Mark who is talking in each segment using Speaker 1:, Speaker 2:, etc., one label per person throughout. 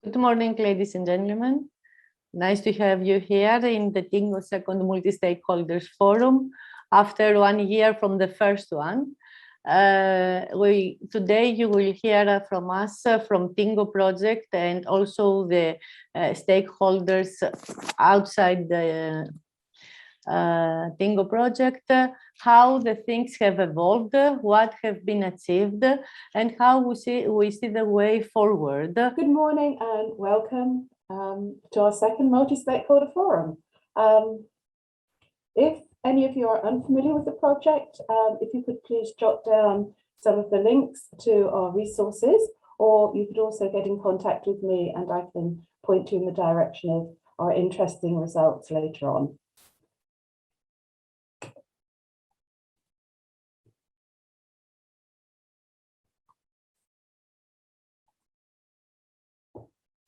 Speaker 1: Good morning, ladies and gentlemen. Nice to have you here in the TInnGO Second Multistakeholders Forum after 1 year from the first one. Today you will hear from us from TInnGO project and also the stakeholders outside the TInnGO project, how the things have evolved, what have been achieved, and how we see the way forward.
Speaker 2: Good morning and welcome to our second multi-stakeholder forum. If any of you are unfamiliar with the project, if you could please jot down some of the links to our resources, or you could also get in contact with me and I can point you in the direction of our interesting results later on.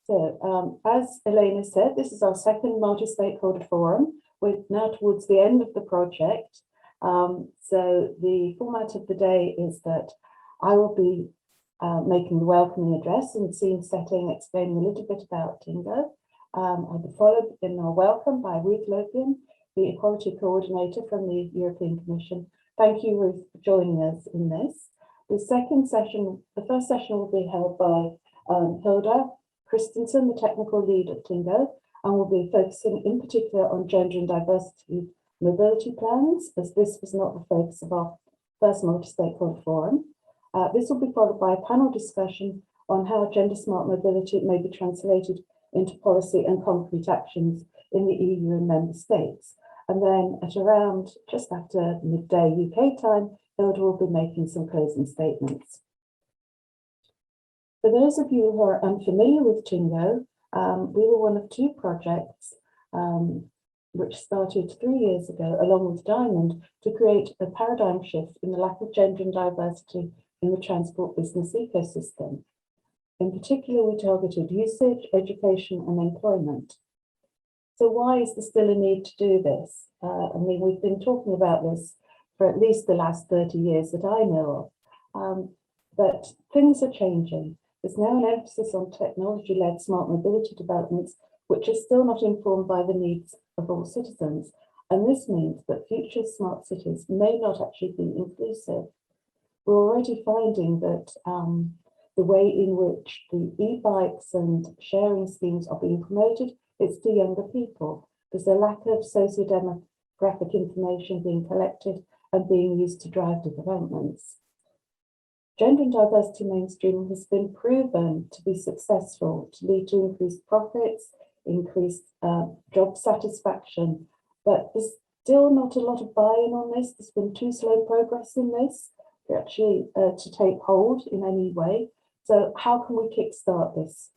Speaker 2: So, as Elena said, this is our second multi-stakeholder forum. We're now towards the end of the project. So the format of the day is that I will be making the welcoming address and scene setting, explaining a little bit about TInnGO. I'll be followed in our welcome by Ruth Lopian, the Equality Coordinator from the European Commission. Thank you, Ruth, for joining us in this. The first session will be held by Hilda Christensen, the technical lead at TInnGO, and we'll be focusing in particular on gender and diversity mobility plans, as this was not the focus of our first multi-stakeholder forum. This will be followed by a panel discussion on how gender smart mobility may be translated into policy and concrete actions in the EU and member states. And then at around just after midday UK time, Hilda will be making some closing statements. For those of you who are unfamiliar with TInnGO, we were one of two projects which started 3 years ago, along with Diamond, to create a paradigm shift in the lack of gender and diversity in the transport business ecosystem. In particular, we targeted usage, education, and employment. So why is there still a need to do this? I mean, we've been talking about this for at least the last 30 years that I know of, but things are changing. There's now an emphasis on technology-led smart mobility developments, which are still not informed by the needs of all citizens. And this means that future smart cities may not actually be inclusive. We're already finding that the way in which the e-bikes and sharing schemes are being promoted, it's to younger people. There's a lack of socio-demographic information being collected and being used to drive developments. Gender and diversity mainstreaming has been proven to be successful, to lead to increased profits, increased job satisfaction, but there's still not a lot of buy-in on this. There's been too slow progress in this actually to take hold in any way. So how can we kickstart this?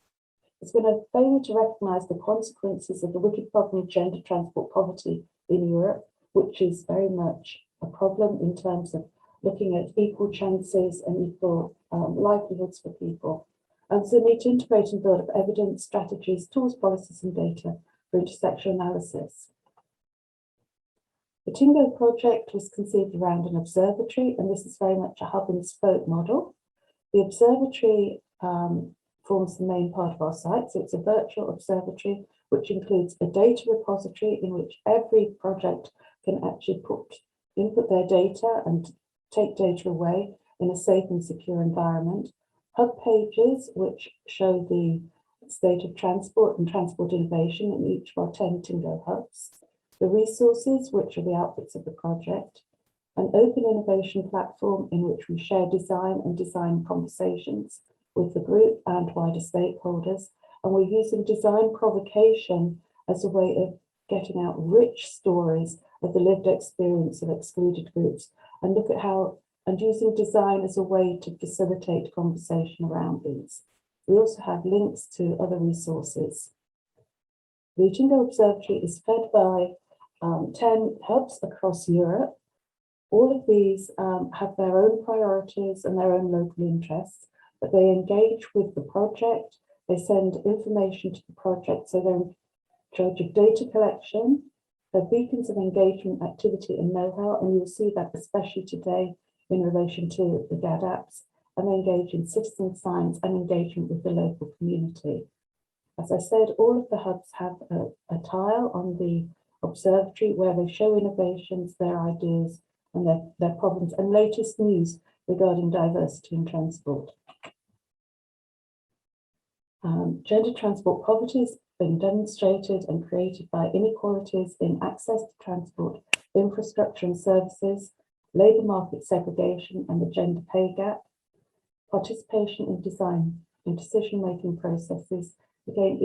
Speaker 2: There's been a failure to recognise the consequences of the wicked problem of gender transport poverty in Europe, which is very much a problem in terms of looking at equal chances and equal livelihoods for people. And so need to integrate and build up evidence, strategies, tools, policies, and data for intersectional analysis. The TInnGO project was conceived around an observatory, and this is very much a hub and spoke model. The observatory forms the main part of our site, so it's a virtual observatory which includes a data repository in which every project can actually input their data and take data away in a safe and secure environment. Hub pages which show the state of transport and transport innovation in each of our 10 TInnGO hubs. The resources, which are the outputs of the project. An open innovation platform in which we share design and design conversations with the group and wider stakeholders. And we're using design provocation as a way of getting out rich stories of the lived experience of excluded groups, and look at how, and using design as a way to facilitate conversation around these. We also have links to other resources. The TInnGO Observatory is fed by 10 hubs across Europe. All of these have their own priorities and their own local interests, but they engage with the project. They send information to the project, so they're in charge of data collection. They're beacons of engagement, activity, and know-how, and you'll see that especially today in relation to the GAD apps, and they engage in citizen science and engagement with the local community. As I said, all of the hubs have a tile on the observatory where they show innovations, their ideas, and their problems, and latest news regarding diversity in transport. Gender transport poverty has been demonstrated and created by inequalities in access to transport, infrastructure and services, labour market segregation and the gender pay gap, participation in design and decision-making processes. Again,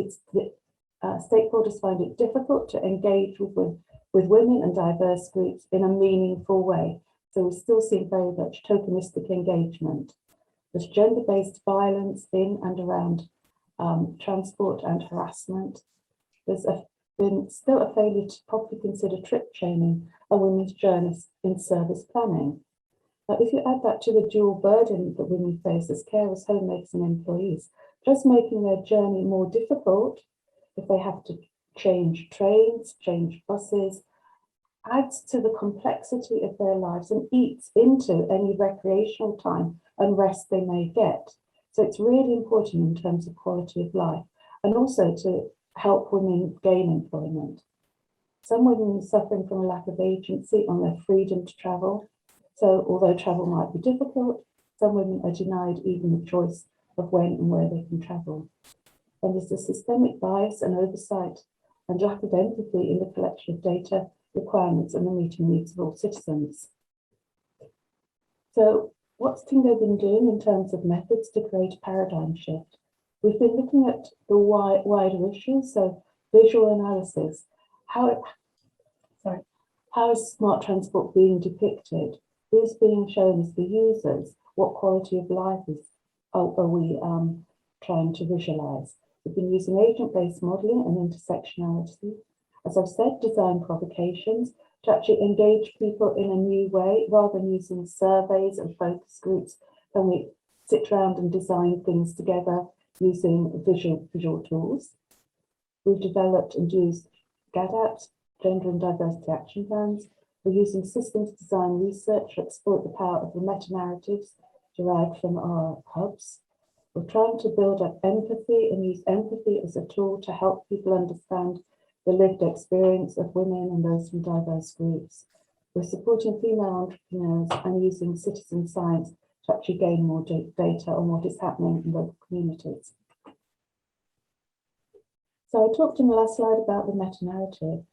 Speaker 2: stakeholders find it difficult to engage with women and diverse groups in a meaningful way. So we're still seeing very much tokenistic engagement. There's gender-based violence in and around transport and harassment. There's been still a failure to properly consider trip training a women's journey in service planning. Now, if you add that to the dual burden that women face as carers, homemakers and employees, just making their journey more difficult if they have to change trains, change buses, adds to the complexity of their lives and eats into any recreational time and rest they may get. So it's really important in terms of quality of life and also to help women gain employment. Some women are suffering from a lack of agency on their freedom to travel. So although travel might be difficult, some women are denied even the choice of when and where they can travel. And there's a systemic bias and oversight and lack of empathy in the collection of data, requirements and the meeting needs of all citizens. So what's TInnGO been doing in terms of methods to create a paradigm shift? We've been looking at the wider issues, so visual analysis. How is smart transport being depicted? Who's being shown as the users? What quality of life are we trying to visualize? We've been using agent-based modeling and intersectionality. As I've said, design provocations to actually engage people in a new way, rather than using surveys and focus groups. Then we sit around and design things together using visual tools. We've developed and used GADAPs, Gender and Diversity Action Plans. We're using systems design research to exploit the power of the meta-narratives derived from our hubs. We're trying to build up empathy and use empathy as a tool to help people understand the lived experience of women and those from diverse groups. We're supporting female entrepreneurs and using citizen science to actually gain more data on what is happening in local communities. So I talked in the last slide about the meta-narrative.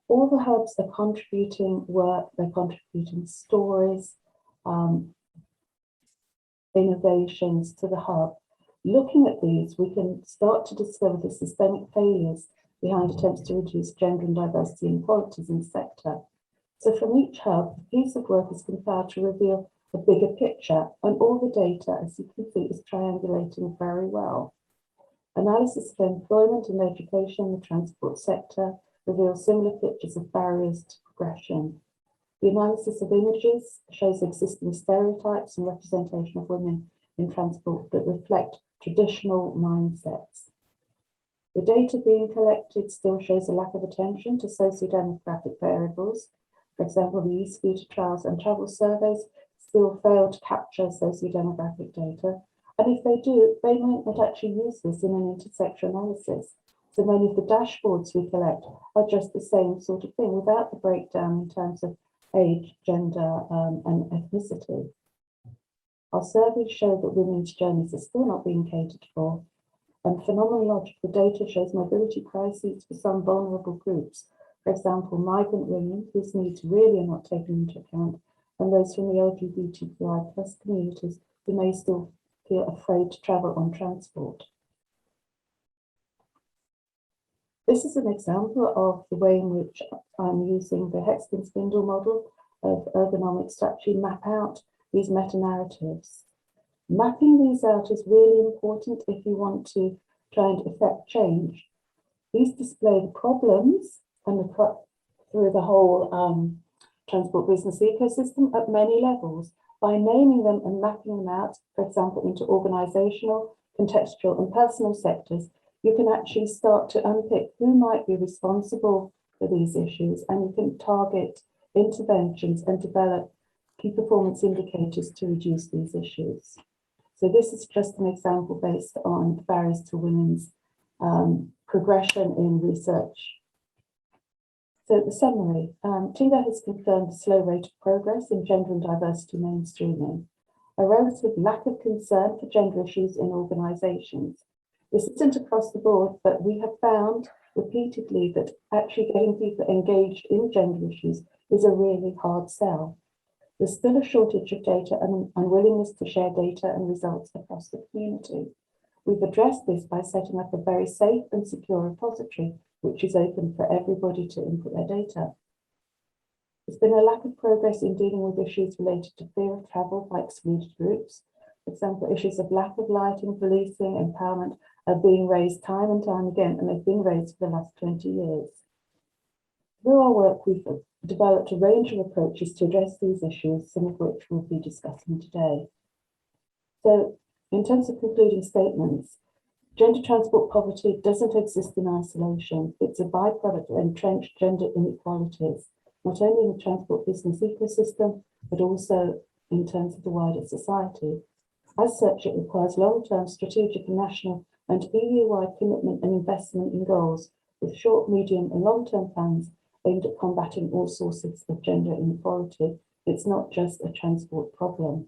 Speaker 2: All the hubs are contributing work, they're contributing stories, innovations to the hub. Looking at these, we can start to discover the systemic failures behind attempts to reduce gender and diversity inequalities in the sector. So from each hub, a piece of work is compiled to reveal a bigger picture, and all the data, as you can see, is triangulating very well. Analysis of employment and education in the transport sector reveals similar pictures of barriers to progression. The analysis of images shows existing stereotypes and representation of women in transport that reflect traditional mindsets. The data being collected still shows a lack of attention to socio-demographic variables. For example, the e-scooter trials and travel surveys still fail to capture socio-demographic data. And if they do, they might not actually use this in an intersectional analysis. So many of the dashboards we collect are just the same sort of thing without the breakdown in terms of age, gender, and ethnicity. Our surveys show that women's journeys are still not being catered for, and phenomenological data shows mobility crises for some vulnerable groups. For example, migrant women whose needs really are not taken into account, and those from the LGBTQI+ communities who may still feel afraid to travel on transport. This is an example of the way in which I'm using the Hexagon spindle model of ergonomics to actually map out these meta-narratives. Mapping these out is really important if you want to try and effect change. These display the problems and through the whole transport business ecosystem at many levels. By naming them and mapping them out, for example, into organisational, contextual and personal sectors, you can actually start to unpick who might be responsible for these issues, and you can target interventions and develop key performance indicators to reduce these issues. So this is just an example based on barriers to women's progression in research. So the summary, TINGO has confirmed a slow rate of progress in gender and diversity mainstreaming, a relative lack of concern for gender issues in organisations. This isn't across the board, but we have found repeatedly that actually getting people engaged in gender issues is a really hard sell. There's still a shortage of data and unwillingness to share data and results across the community. We've addressed this by setting up a very safe and secure repository, which is open for everybody to input their data. There's been a lack of progress in dealing with issues related to fear of travel by excluded groups. For example, issues of lack of lighting, policing, empowerment are being raised time and time again, and they've been raised for the last 20 years. Through our work, we've developed a range of approaches to address these issues, some of which we'll be discussing today. So, in terms of concluding statements, gender transport poverty doesn't exist in isolation. It's a byproduct of entrenched gender inequalities, not only in the transport business ecosystem, but also in terms of the wider society. As such, it requires long-term strategic and national and EU-wide commitment and investment in goals with short, medium and long-term plans aimed at combating all sources of gender inequality. It's not just a transport problem.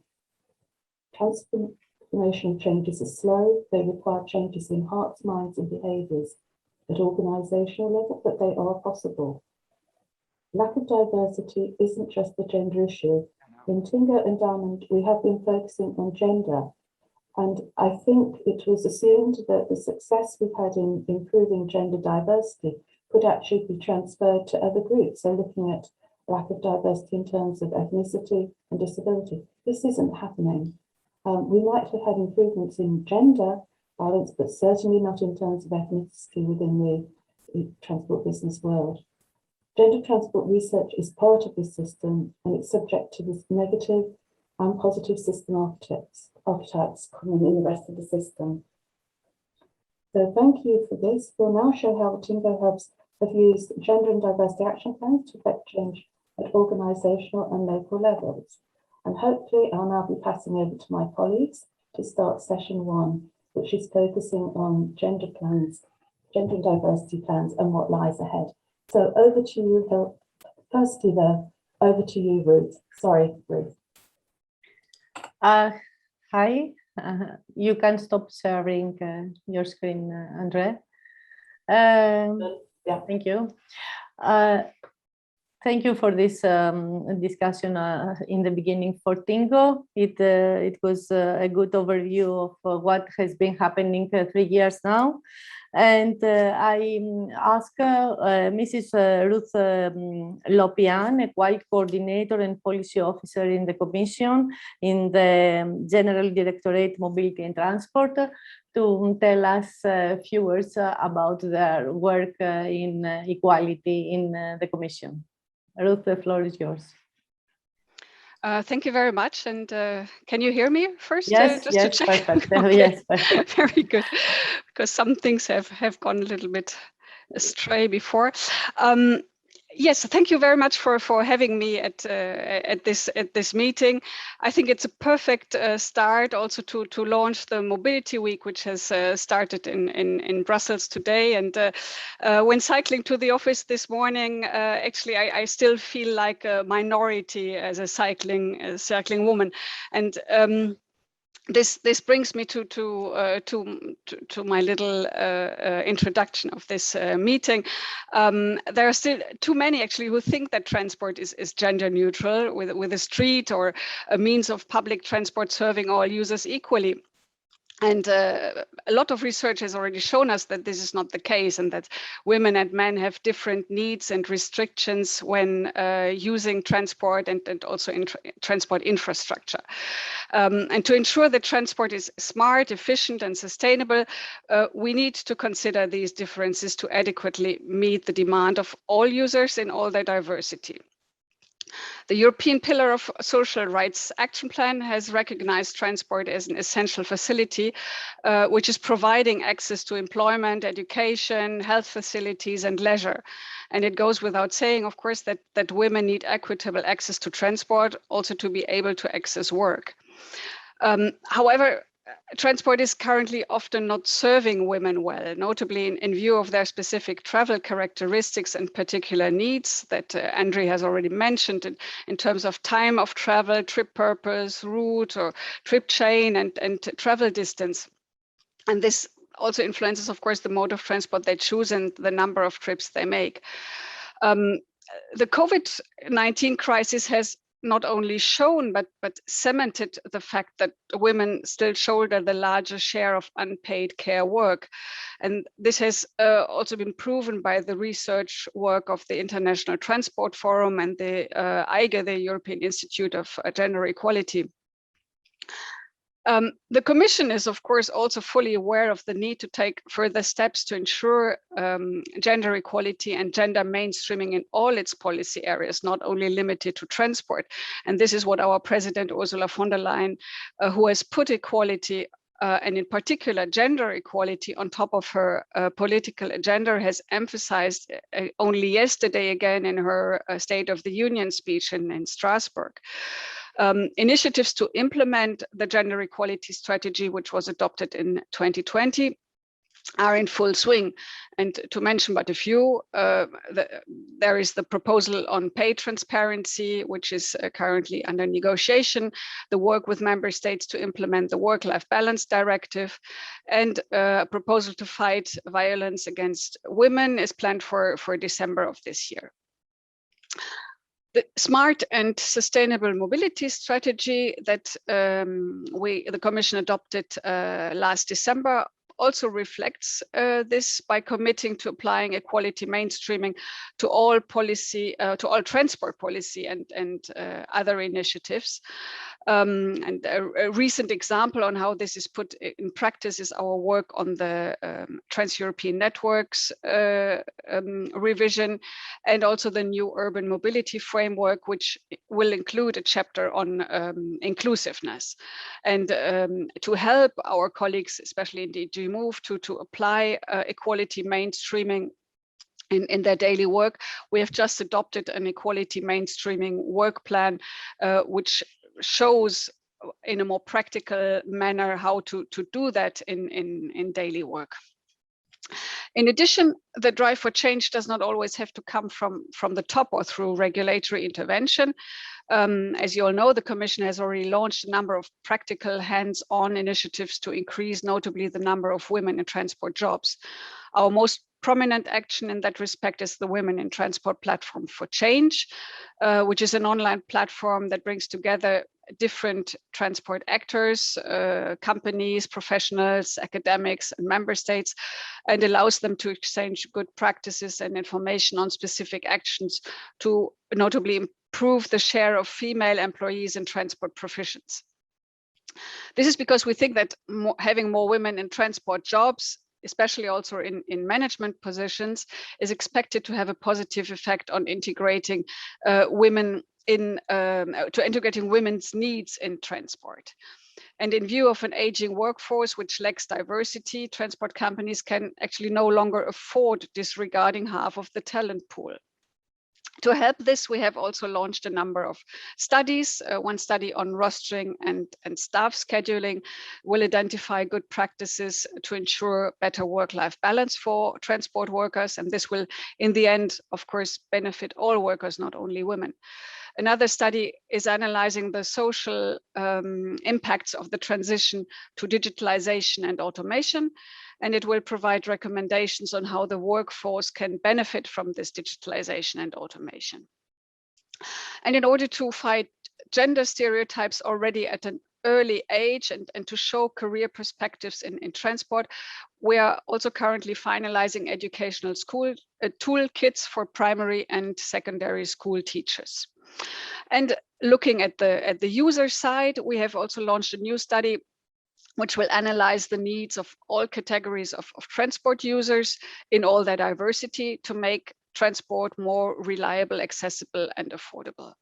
Speaker 2: Transformational changes are slow. They require changes in hearts, minds and behaviours at organisational level, but they are possible. Lack of diversity isn't just a gender issue. In TINGO and Diamond, we have been focusing on gender. And I think it was assumed that the success we've had in improving gender diversity could actually be transferred to other groups. So looking at lack of diversity in terms of ethnicity and disability, this isn't happening. We might have had improvements in gender balance, but certainly not in terms of ethnicity within the transport business world. Gender transport research is part of this system, and it's subject to this negative and positive system archetypes coming in the rest of the system. So thank you for this. We'll now show how the TINGO hubs have used gender and diversity action plans to affect change at organisational and local levels. And hopefully I'll now be passing over to my colleagues to start session 1, which is focusing on gender plans, gender and diversity plans and what lies ahead. So over to you, firstly though, over to you, Ruth. Sorry, Ruth.
Speaker 1: Hi, you can stop sharing your screen, Andre.
Speaker 2: Yeah.
Speaker 1: Thank you. Thank you for this discussion in the beginning for TINGO. It was a good overview of what has been happening 3 years now. And I asked Mrs. Ruth Lopian, a quality coordinator and policy officer in the Commission in the General Directorate Mobility and Transport, to tell us a few words about their work in equality in the Commission. Ruth, the floor is yours.
Speaker 3: Thank you very much. And can you hear me first?
Speaker 1: Yes,
Speaker 3: just
Speaker 1: yes,
Speaker 3: to check.
Speaker 1: perfect.
Speaker 3: Okay.
Speaker 1: Yes, perfect.
Speaker 3: Very good, because some things have gone a little bit astray before. Yes, thank you very much for having me at this meeting. I think it's a perfect start also to launch the Mobility Week, which has started in Brussels today. And when cycling to the office this morning, actually I still feel like a minority as a cycling woman, and this brings me to my little introduction of this meeting. There are still too many actually who think that transport is gender neutral, with a street or a means of public transport serving all users equally. And a lot of research has already shown us that this is not the case, and that women and men have different needs and restrictions when using transport and also transport infrastructure. And to ensure that transport is smart, efficient and sustainable, we need to consider these differences to adequately meet the demand of all users in all their diversity. The European Pillar of Social Rights Action Plan has recognized transport as an essential facility, which is providing access to employment, education, health facilities, and leisure. And it goes without saying, of course, that women need equitable access to transport, also to be able to access work. However, transport is currently often not serving women well, notably in view of their specific travel characteristics and particular needs that Andre has already mentioned in terms of time of travel, trip purpose, route or trip chain and travel distance. And this also influences, of course, the mode of transport they choose and the number of trips they make. The COVID-19 crisis has not only shown, but cemented the fact that women still shoulder the larger share of unpaid care work. And this has also been proven by the research work of the International Transport Forum and the EIGE, the European Institute of Gender Equality. The Commission is, of course, also fully aware of the need to take further steps to ensure gender equality and gender mainstreaming in all its policy areas, not only limited to transport. And this is what our President, Ursula von der Leyen, who has put equality and in particular gender equality on top of her political agenda, has emphasized only yesterday again in her State of the Union speech in Strasbourg. Initiatives to implement the gender equality strategy, which was adopted in 2020, are in full swing. And to mention but a few, there is the proposal on pay transparency, which is currently under negotiation, the work with member states to implement the work-life balance directive, and a proposal to fight violence against women is planned for December of this year. The smart and sustainable mobility strategy that the Commission adopted last December also reflects this by committing to applying equality mainstreaming to all policy, to all transport policy and other initiatives. And a recent example on how this is put in practice is our work on the Trans-European Networks revision, and also the new urban mobility framework, which will include a chapter on inclusiveness. And to help our colleagues, especially in DG Move, to apply equality mainstreaming in their daily work, we have just adopted an equality mainstreaming work plan, which shows in a more practical manner how to do that in daily work. In addition, the drive for change does not always have to come from the top or through regulatory intervention. As you all know, the Commission has already launched a number of practical hands-on initiatives to increase notably the number of women in transport jobs. Our most prominent action in that respect is the Women in Transport Platform for Change, which is an online platform that brings together different transport actors, companies, professionals, academics, and member states, and allows them to exchange good practices and information on specific actions to notably improve the share of female employees in transport professions. This is because we think that having more women in transport jobs, especially also in management positions, is expected to have a positive effect on integrating women integrating women's needs in transport. And in view of an aging workforce which lacks diversity, transport companies can actually no longer afford disregarding half of the talent pool. To help this, we have also launched a number of studies. One study on rostering and staff scheduling will identify good practices to ensure better work-life balance for transport workers. And this will, in the end, of course, benefit all workers, not only women. Another study is analyzing the social impacts of the transition to digitalization and automation, and it will provide recommendations on how the workforce can benefit from this digitalization and automation. And in order to fight gender stereotypes already at an early age and to show career perspectives in transport, we are also currently finalizing educational school toolkits for primary and secondary school teachers. And looking at the user side, we have also launched a new study which will analyze the needs of all categories of transport users in all their diversity to make transport more reliable, accessible, and affordable.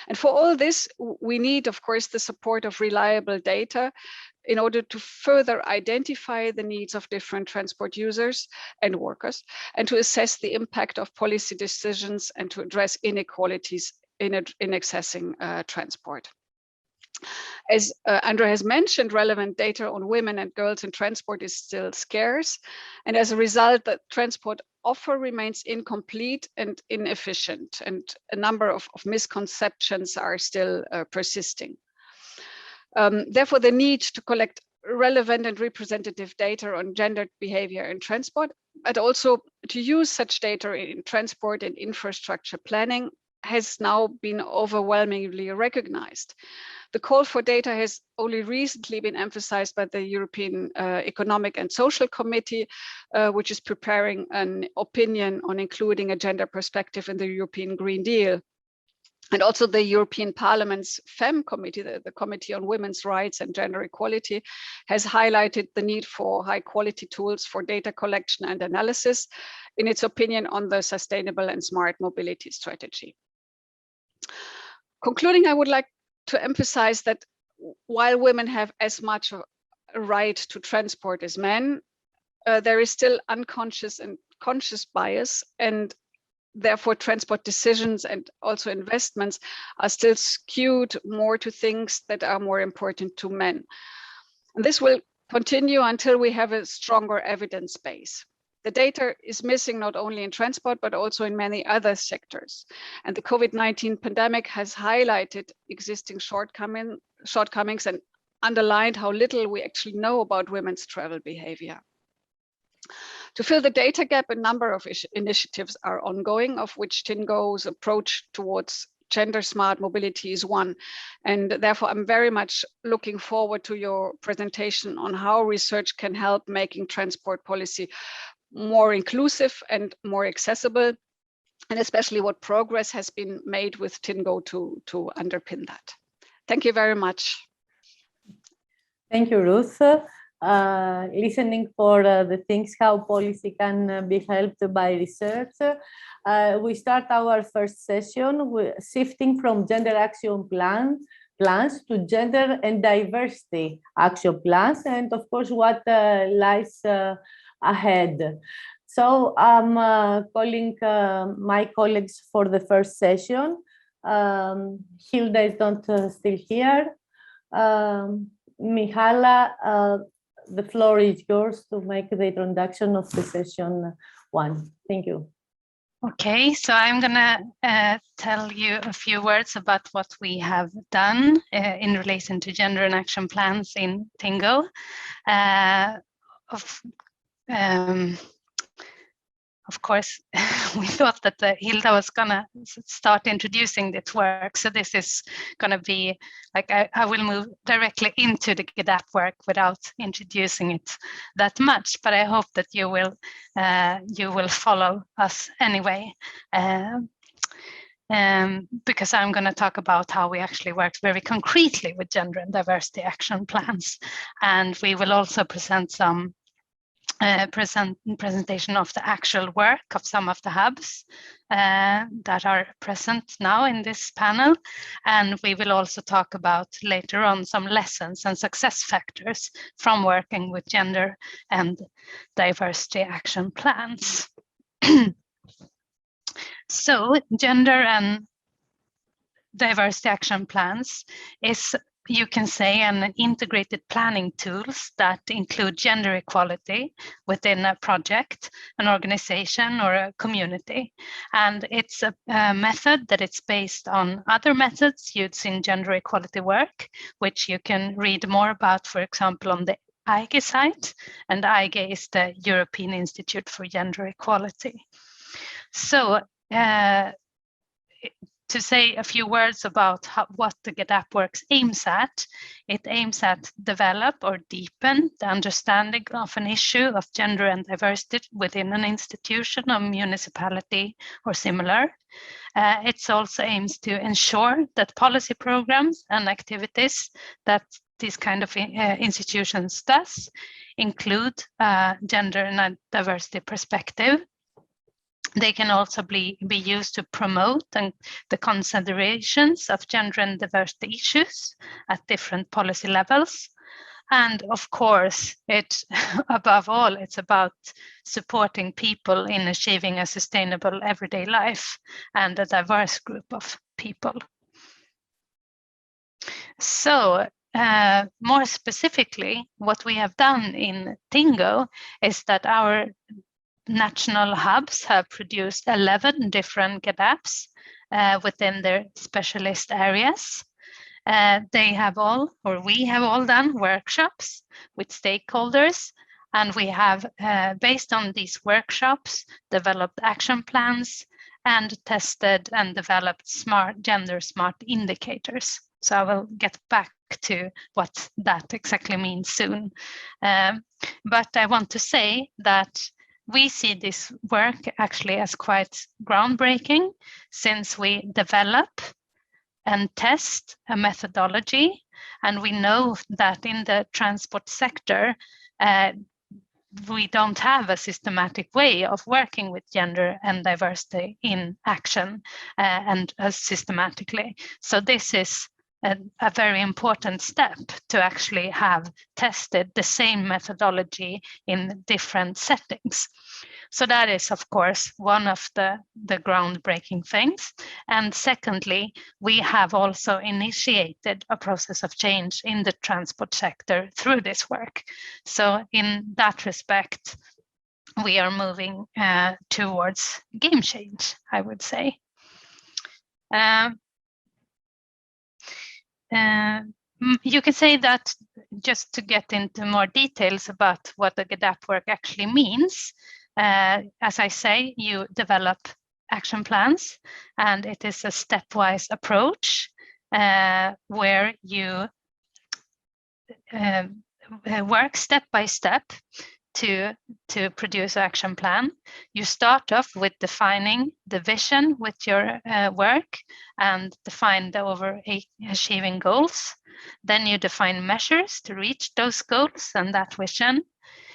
Speaker 3: And for all this, we need, of course, the support of reliable data in order to further identify the needs of different transport users and workers, and to assess the impact of policy decisions and to address inequalities in accessing transport. As Andrea has mentioned, relevant data on women and girls in transport is still scarce. And as a result, the transport offer remains incomplete and inefficient. And a number of misconceptions are still persisting. Therefore, the need to collect relevant and representative data on gendered behavior in transport, but also to use such data in transport and infrastructure planning has now been overwhelmingly recognized. The call for data has only recently been emphasized by the European Economic and Social Committee, which is preparing an opinion on including a gender perspective in the European Green Deal. And also the European Parliament's FEM committee, the Committee on Women's Rights and Gender Equality, has highlighted the need for high quality tools for data collection and analysis in its opinion on the sustainable and smart mobility strategy. Concluding, I would like to emphasize that while women have as much a right to transport as men, there is still unconscious and conscious bias, and therefore transport decisions and also investments are still skewed more to things that are more important to men. And this will continue until we have a stronger evidence base. The data is missing not only in transport, but also in many other sectors. And the COVID-19 pandemic has highlighted existing shortcomings and underlined how little we actually know about women's travel behavior. To fill the data gap, a number of initiatives are ongoing, of which TInnGO's approach towards gender smart mobility is one. And therefore, I'm very much looking forward to your presentation on how research can help making transport policy more inclusive and more accessible, and especially what progress has been made with TInnGO to underpin that. Thank you very much.
Speaker 1: Thank you, Ruth. Listening for the things how policy can be helped by research. We start our first session with shifting from gender action plans to gender and diversity action plans, and of course what lies ahead. So I'm calling my colleagues for the first session. Hilda is not still here. Mihala, the floor is yours to make the introduction of the session one. Thank you.
Speaker 4: Okay, so I'm gonna tell you a few words about what we have done in relation to gender and action plans in TInnGO. Of course, we thought that Hilda was gonna start introducing this work. So this is gonna be like, I will move directly into the GADAP work without introducing it that much, but I hope that you will follow us anyway. Because I'm going to talk about how we actually work very concretely with gender and diversity action plans. And we will also present some presentation of the actual work of some of the hubs that are present now in this panel. And we will also talk about later on some lessons and success factors from working with gender and diversity action plans. So gender and diversity action plans is, you can say, an integrated planning tools that include gender equality within a project, an organization, or a community. And it's a method that it's based on other methods used in gender equality work, which you can read more about, for example, on the EIGE site. And EIGE is the European Institute for Gender Equality. So to say a few words about what the GADAP works aims at, it aims at develop or deepen the understanding of an issue of gender and diversity within an institution, a municipality or similar. It also aims to ensure that policy programs and activities that these kind of institutions does include gender and diversity perspective. They can also be used to promote the considerations of gender and diversity issues at different policy levels. And of course, above all, it's about supporting people in achieving a sustainable everyday life and a diverse group of people. So more specifically, what we have done in TInnGO is that our national hubs have produced 11 different GetApps within their specialist areas. They have all, or we have all done workshops with stakeholders, and we have, based on these workshops, developed action plans and tested and developed gender smart indicators. So I will get back to what that exactly means soon. But I want to say that we see this work actually as quite groundbreaking, since we develop and test a methodology, and we know that in the transport sector, we don't have a systematic way of working with gender and diversity in action and systematically. So this is a very important step to actually have tested the same methodology in different settings. So that is, of course, one of the groundbreaking things. And secondly, we have also initiated a process of change in the transport sector through this work. So in that respect, we are moving towards game change, I would say. You can say that, just to get into more details about what the GetApp work actually means, as I say, you develop action plans, and it is a stepwise approach where you work step by step to produce an action plan. You start off with defining the vision with your work and define the overachieving goals. Then you define measures to reach those goals and that vision.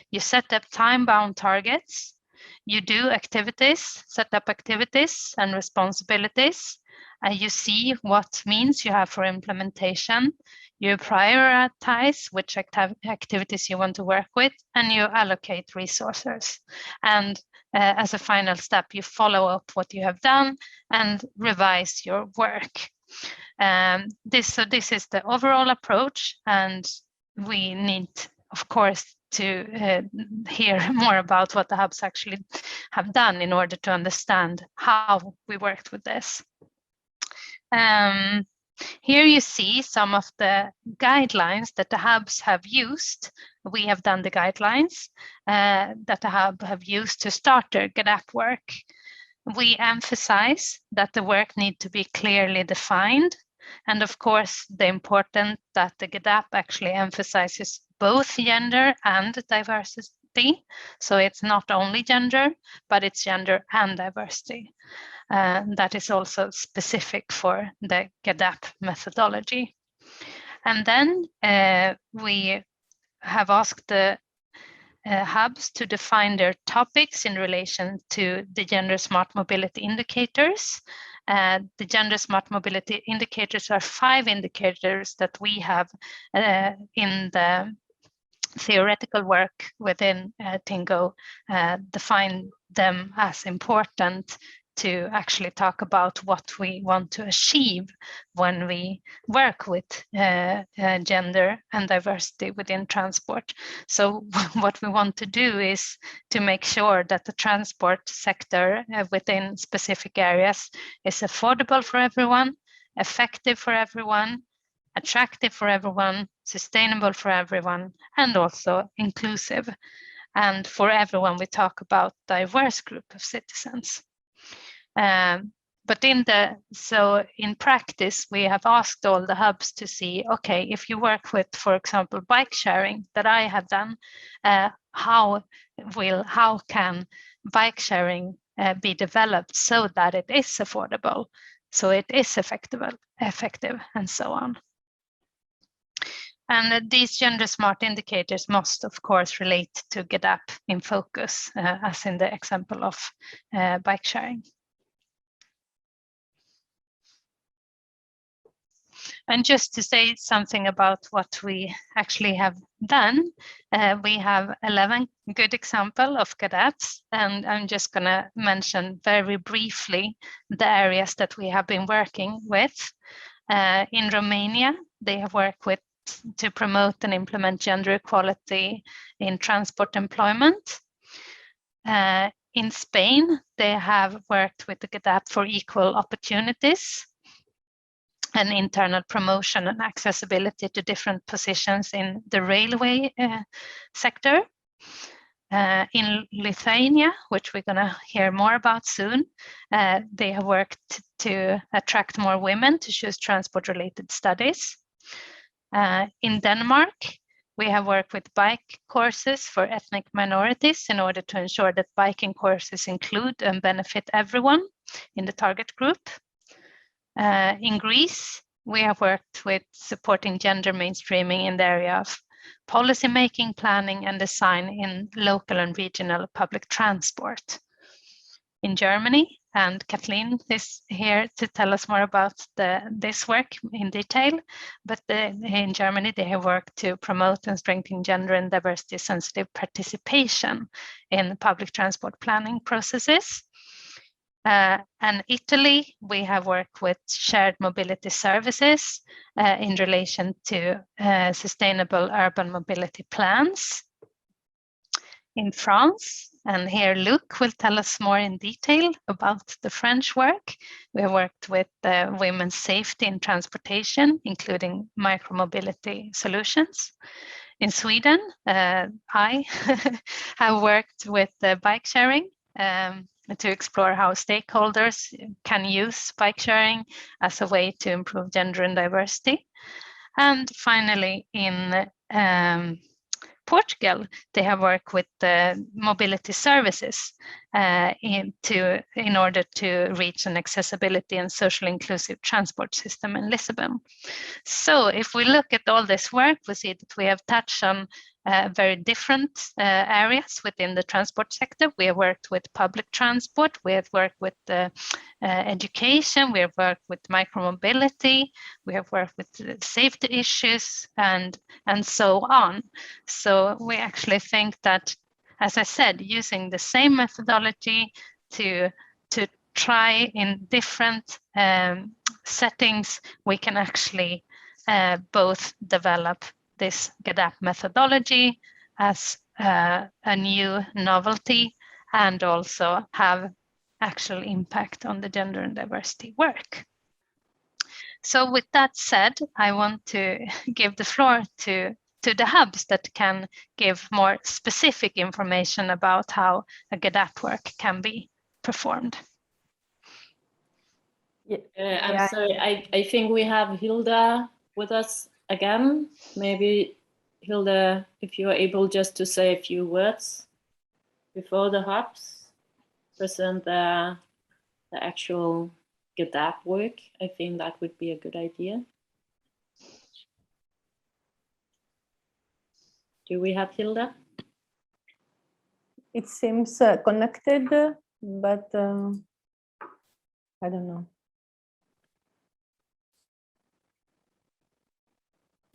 Speaker 4: You set up time-bound targets. You do activities, set up activities and responsibilities. You see what means you have for implementation. You prioritize which activities you want to work with, and you allocate resources. And as a final step, you follow up what you have done and revise your work. This is the overall approach, and we need, of course, to hear more about what the hubs actually have done in order to understand how we worked with this. Here you see some of the guidelines that the hubs have used. We have done the guidelines that the hub have used to start their GetApp work. We emphasize that the work needs to be clearly defined. And of course, the important that the GetApp actually emphasizes both gender and diversity. So it's not only gender, but it's gender and diversity. That is also specific for the GetApp methodology. And then we have asked the hubs to define their topics in relation to the gender smart mobility indicators. The gender smart mobility indicators are 5 indicators that we have in the theoretical work within TInnGO, define them as important to actually talk about what we want to achieve when we work with gender and diversity within transport. So what we want to do is to make sure that the transport sector within specific areas is affordable for everyone, effective for everyone, attractive for everyone, sustainable for everyone, and also inclusive. And for everyone, we talk about diverse group of citizens. But in practice, we have asked all the hubs to see, okay, if you work with, for example, bike sharing that I have done, how can bike sharing be developed so that it is affordable, so it is effective, and so on. And these gender smart indicators must, of course, relate to GetApp in focus, as in the example of bike sharing. And just to say something about what we actually have done, we have 11 good examples of GetApps, and I'm just going to mention very briefly the areas that we have been working with. In Romania, they have worked to promote and implement gender equality in transport employment. In Spain, they have worked with the GetApp for equal opportunities and internal promotion and accessibility to different positions in the railway sector. In Lithuania, which we're going to hear more about soon, they have worked to attract more women to choose transport-related studies. In Denmark, we have worked with bike courses for ethnic minorities in order to ensure that biking courses include and benefit everyone in the target group. In Greece, we have worked with supporting gender mainstreaming in the area of policy making, planning, and design in local and regional public transport. In Germany, and Kathleen is here to tell us more about this work in detail, but in Germany, they have worked to promote and strengthen gender and diversity sensitive participation in public transport planning processes. And Italy, we have worked with shared mobility services in relation to sustainable urban mobility plans. In France, and here Luc will tell us more in detail about the French work. We have worked with women's safety in transportation, including micromobility solutions. In Sweden, I have worked with bike sharing to explore how stakeholders can use bike sharing as a way to improve gender and diversity. And finally, in Portugal, they have worked with mobility services in order to reach an accessibility and social inclusive transport system in Lisbon. So if we look at all this work, we see that we have touched on very different areas within the transport sector. We have worked with public transport, we have worked with education, we have worked with micromobility, we have worked with safety issues, and so on. So we actually think that, as I said, using the same methodology to try in different settings, we can actually both develop this GetApp methodology as a new novelty and also have actual impact on the gender and diversity work. So with that said, I want to give the floor to the hubs that can give more specific information about how a GetApp work can be performed.
Speaker 5: I'm sorry, I think we have Hilda with us again. Maybe Hilda, if you are able just to say a few words before the hubs present the actual GetApp work, I think that would be a good idea. Do we have Hilda?
Speaker 1: It seems connected, but I don't know.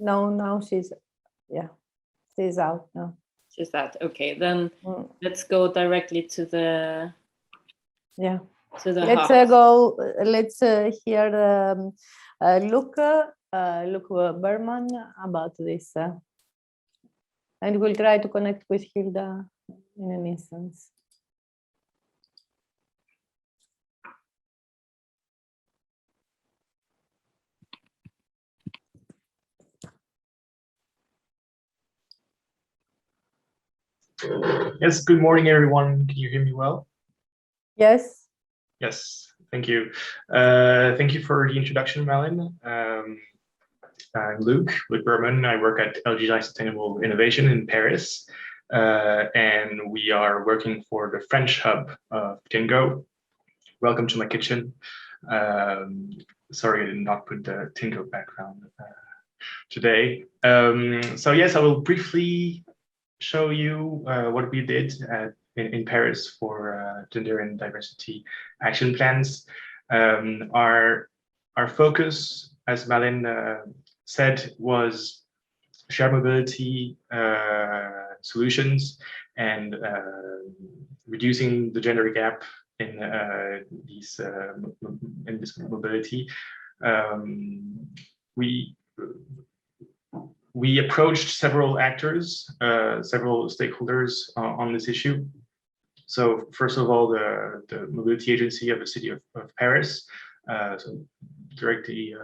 Speaker 1: No, now she's out now.
Speaker 5: She's out. Okay, then let's go directly to the
Speaker 1: Let's
Speaker 5: hubs.
Speaker 1: go. Let's hear Luc Berman about this, and we'll try to connect with Hilda in an instance.
Speaker 6: Yes, good morning, everyone. Can you hear me well?
Speaker 1: Yes.
Speaker 6: Yes, thank you. Thank you for the introduction, Malin. I'm Luc Berman. I work at LGI Sustainable Innovation in Paris, and we are working for the French hub of TInnGO. Welcome to my kitchen. Sorry, I did not put the TInnGO background today. So yes, I will briefly show you what we did in Paris for gender and diversity action plans. Our focus, as Malin said, was shared mobility solutions and reducing the gender gap in this mobility We approached several actors, several stakeholders on this issue. So first of all, the mobility agency of the city of Paris, so directly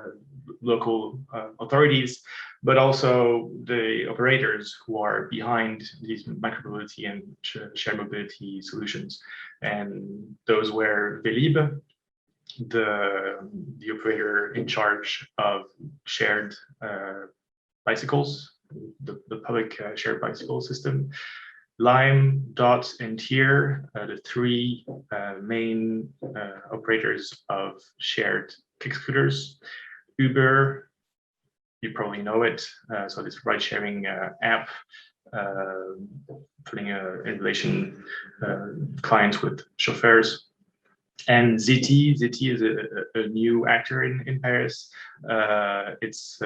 Speaker 6: local authorities, but also the operators who are behind these micromobility and shared mobility solutions. And those were Velib, the operator in charge of shared bicycles, the public shared bicycle system, Lime, Dot, and Tier, the three main operators of shared kick scooters. Uber, you probably know it, so this ride-sharing app, putting in relation clients with chauffeurs. And Ziti is a new actor in Paris. It's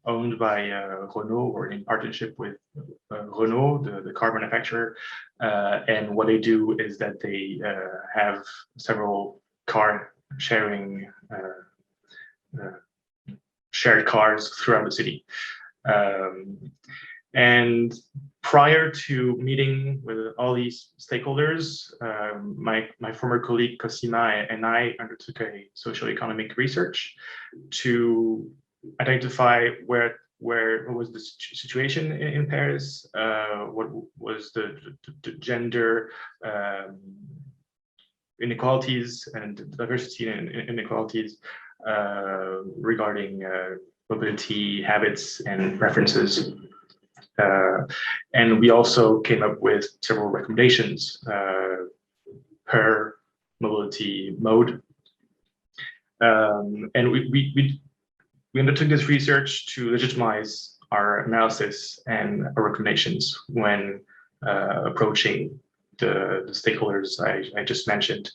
Speaker 6: owned by Renault, or in partnership with Renault, the car manufacturer. And what they do is that they have several car sharing shared cars throughout the city. And prior to meeting with all these stakeholders, my former colleague Cosima and I undertook a socioeconomic research to identify what was the situation in Paris, what was the gender inequalities and diversity and inequalities regarding mobility habits and preferences. And we also came up with several recommendations per mobility mode. And we undertook this research to legitimize our analysis and our recommendations when approaching the stakeholders I just mentioned.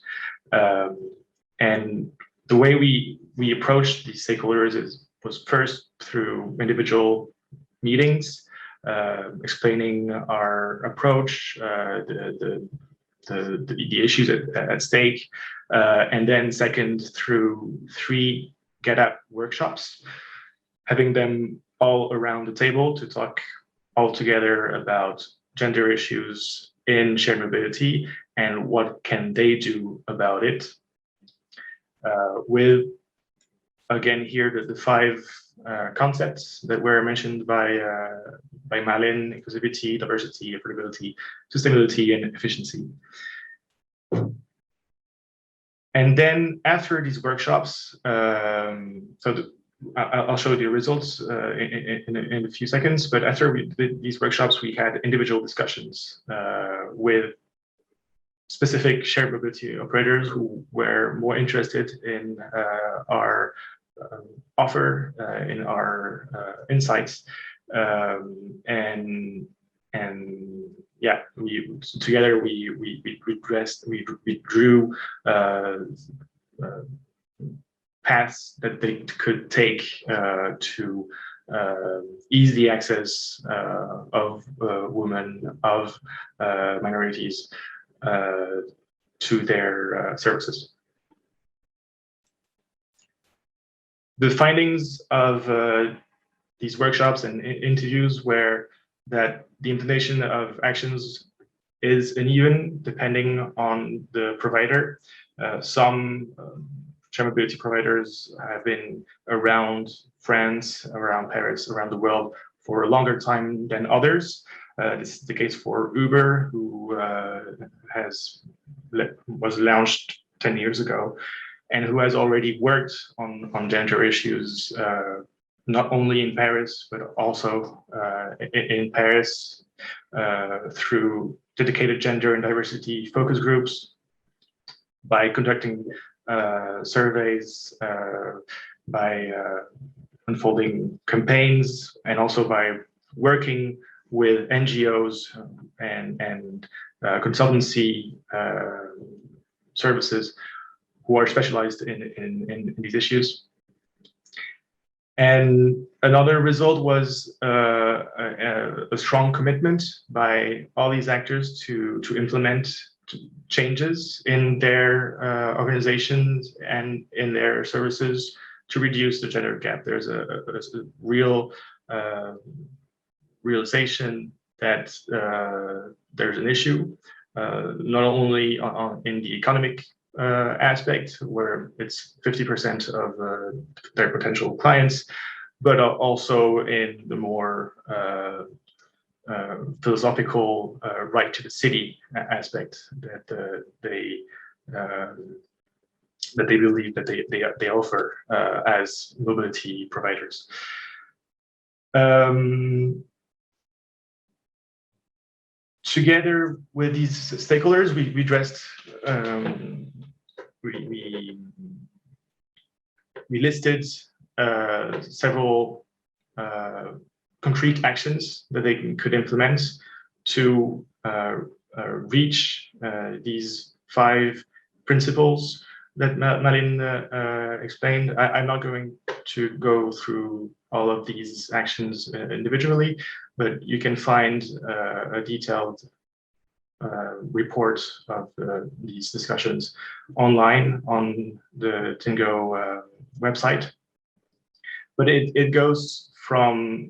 Speaker 6: And the way we approached these stakeholders was first through individual meetings, explaining our approach, the issues at stake, and then second through 3 Get Up workshops, having them all around the table to talk all together about gender issues in shared mobility and what can they do about it. With, again, here the 5 concepts that were mentioned by Malin: inclusivity, diversity, affordability, sustainability, and efficiency. And then after these workshops, I'll show you the results in a few seconds, but after we did these workshops, we had individual discussions with specific shared mobility operators who were more interested in our offer, in our insights, and yeah, together we drew paths that they could take to ease the access of women, of minorities to their services. The findings of these workshops and interviews were that the implementation of actions is uneven depending on the provider. Some shared mobility providers have been around France, around Paris, around the world for a longer time than others. This is the case for Uber, who was launched 10 years ago, and who has already worked on gender issues, not only in Paris, but also in Paris through dedicated gender and diversity focus groups, by conducting surveys, by unfolding campaigns, and also by working with NGOs and consultancy services who are specialized in these issues. And another result was a strong commitment by all these actors to implement changes in their organizations and in their services to reduce the gender gap. There's a real realization that there's an issue, not only in the economic aspect, where it's 50% of their potential clients, but also in the more philosophical right to the city aspect that they believe that they offer as mobility providers. Together with these stakeholders, we addressed, we listed several concrete actions that they could implement to reach these 5 principles that Malin explained. I'm not going to go through all of these actions individually, but you can find a detailed report of these discussions online on the TInnGO website. But it goes from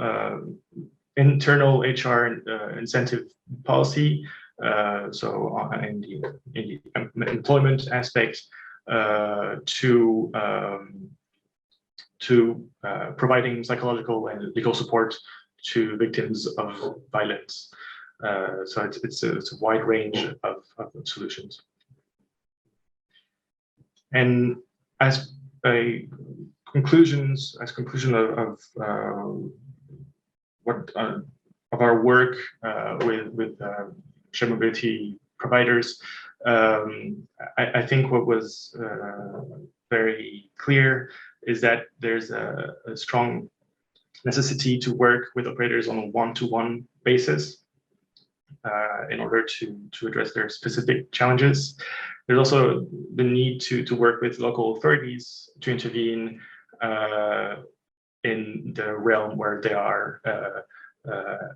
Speaker 6: internal HR incentive policy, so in the employment aspect, to providing psychological and legal support to victims of violence. So it's a wide range of solutions. And as a conclusion of our work with shared mobility providers, I think what was very clear is that there's a strong necessity to work with operators on a one-to-one basis in order to address their specific challenges. There's also the need to work with local authorities to intervene in the realm where they are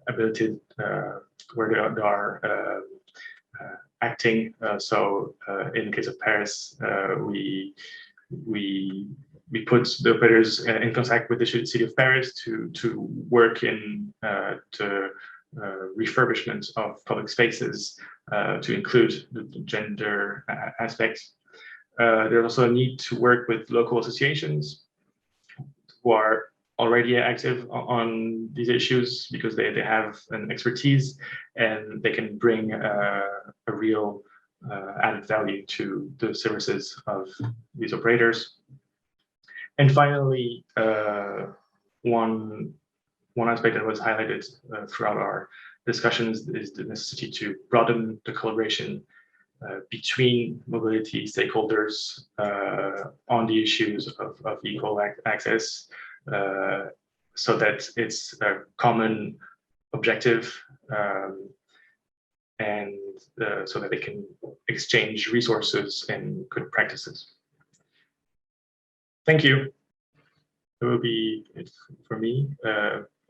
Speaker 6: abilitated, where they are acting. So in the case of Paris, we put the operators in contact with the city of Paris to work in the refurbishment of public spaces to include the gender aspects. There's also a need to work with local associations who are already active on these issues because they have an expertise and they can bring a real added value to the services of these operators. And finally, one aspect that was highlighted throughout our discussions is the necessity to broaden the collaboration between mobility stakeholders on the issues of equal access, so that it's a common objective, and so that they can exchange resources and good practices. Thank you. That will be it for me.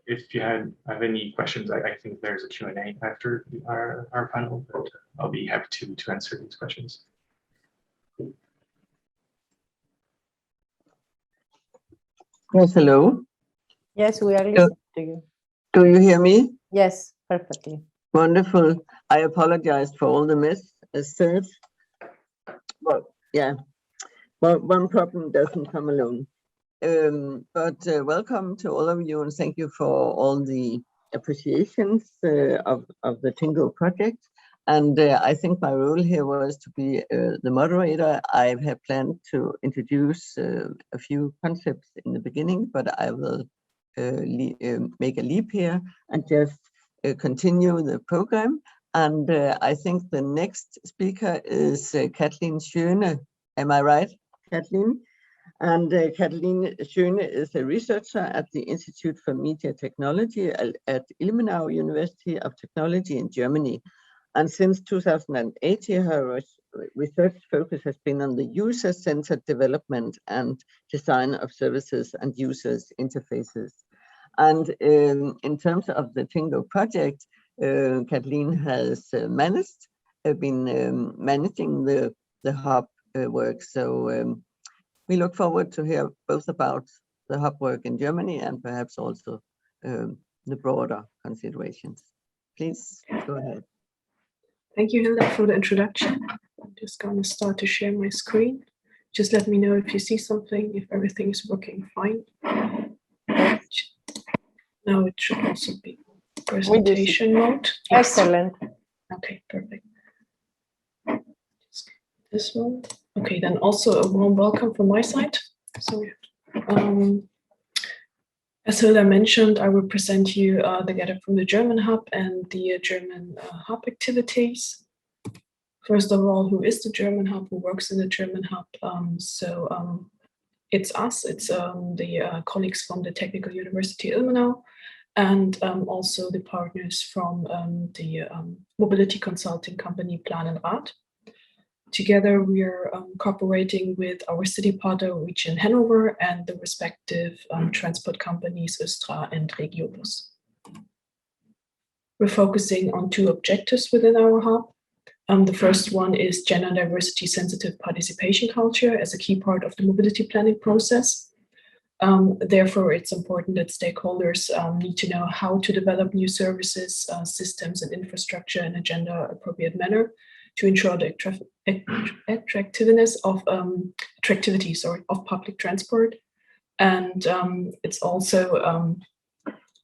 Speaker 6: If you have any questions, I think there's a Q&A after our panel, but I'll be happy to answer these questions.
Speaker 7: Yes, hello.
Speaker 1: Yes, we are listening to you.
Speaker 7: Do you hear me?
Speaker 1: Yes, perfectly.
Speaker 7: Wonderful. I apologize for all the mess as said. Well, yeah, well, one problem doesn't come alone. But welcome to all of you, and thank you for all the appreciations of the TInnGO project. And I think my role here was to be the moderator. I have planned to introduce a few concepts in the beginning, but I will make a leap here and just continue the program. And I think the next speaker is Kathleen Schöne. Am I right, Kathleen? And Kathleen Schöne is a researcher at the Institute for Media Technology at Ilmenau University of Technology in Germany. And since 2018, her research focus has been on the user-centered development and design of services and users' interfaces. And in terms of the TInnGO project, Kathleen has been managing the hub work. So we look forward to hear both about the hub work in Germany and perhaps also the broader considerations. Please go ahead.
Speaker 8: Thank you, Hilda, for the introduction. I'm just going to start to share my screen. Just let me know if you see something, if everything is working fine. Now it should also be presentation mode. Yes.
Speaker 1: Excellent.
Speaker 8: Okay, perfect. Just this one. Okay, then also a warm welcome from my side. So, as Hilda mentioned, I will present you the data from the German hub and the German hub activities. First of all, who is the German hub? Who works in the German hub? It's us. It's the colleagues from the Technical University Ilmenau, and also the partners from the mobility consulting company Plan and Rad. Together, we are cooperating with our city partner Region Hanover and the respective transport companies Östra and Regiobus. We're focusing on two objectives within our hub. The first one is gender diversity sensitive participation culture as a key part of the mobility planning process. Therefore, it's important that stakeholders need to know how to develop new services, systems, and infrastructure in a gender appropriate manner to ensure the attractivity of public transport. And it's also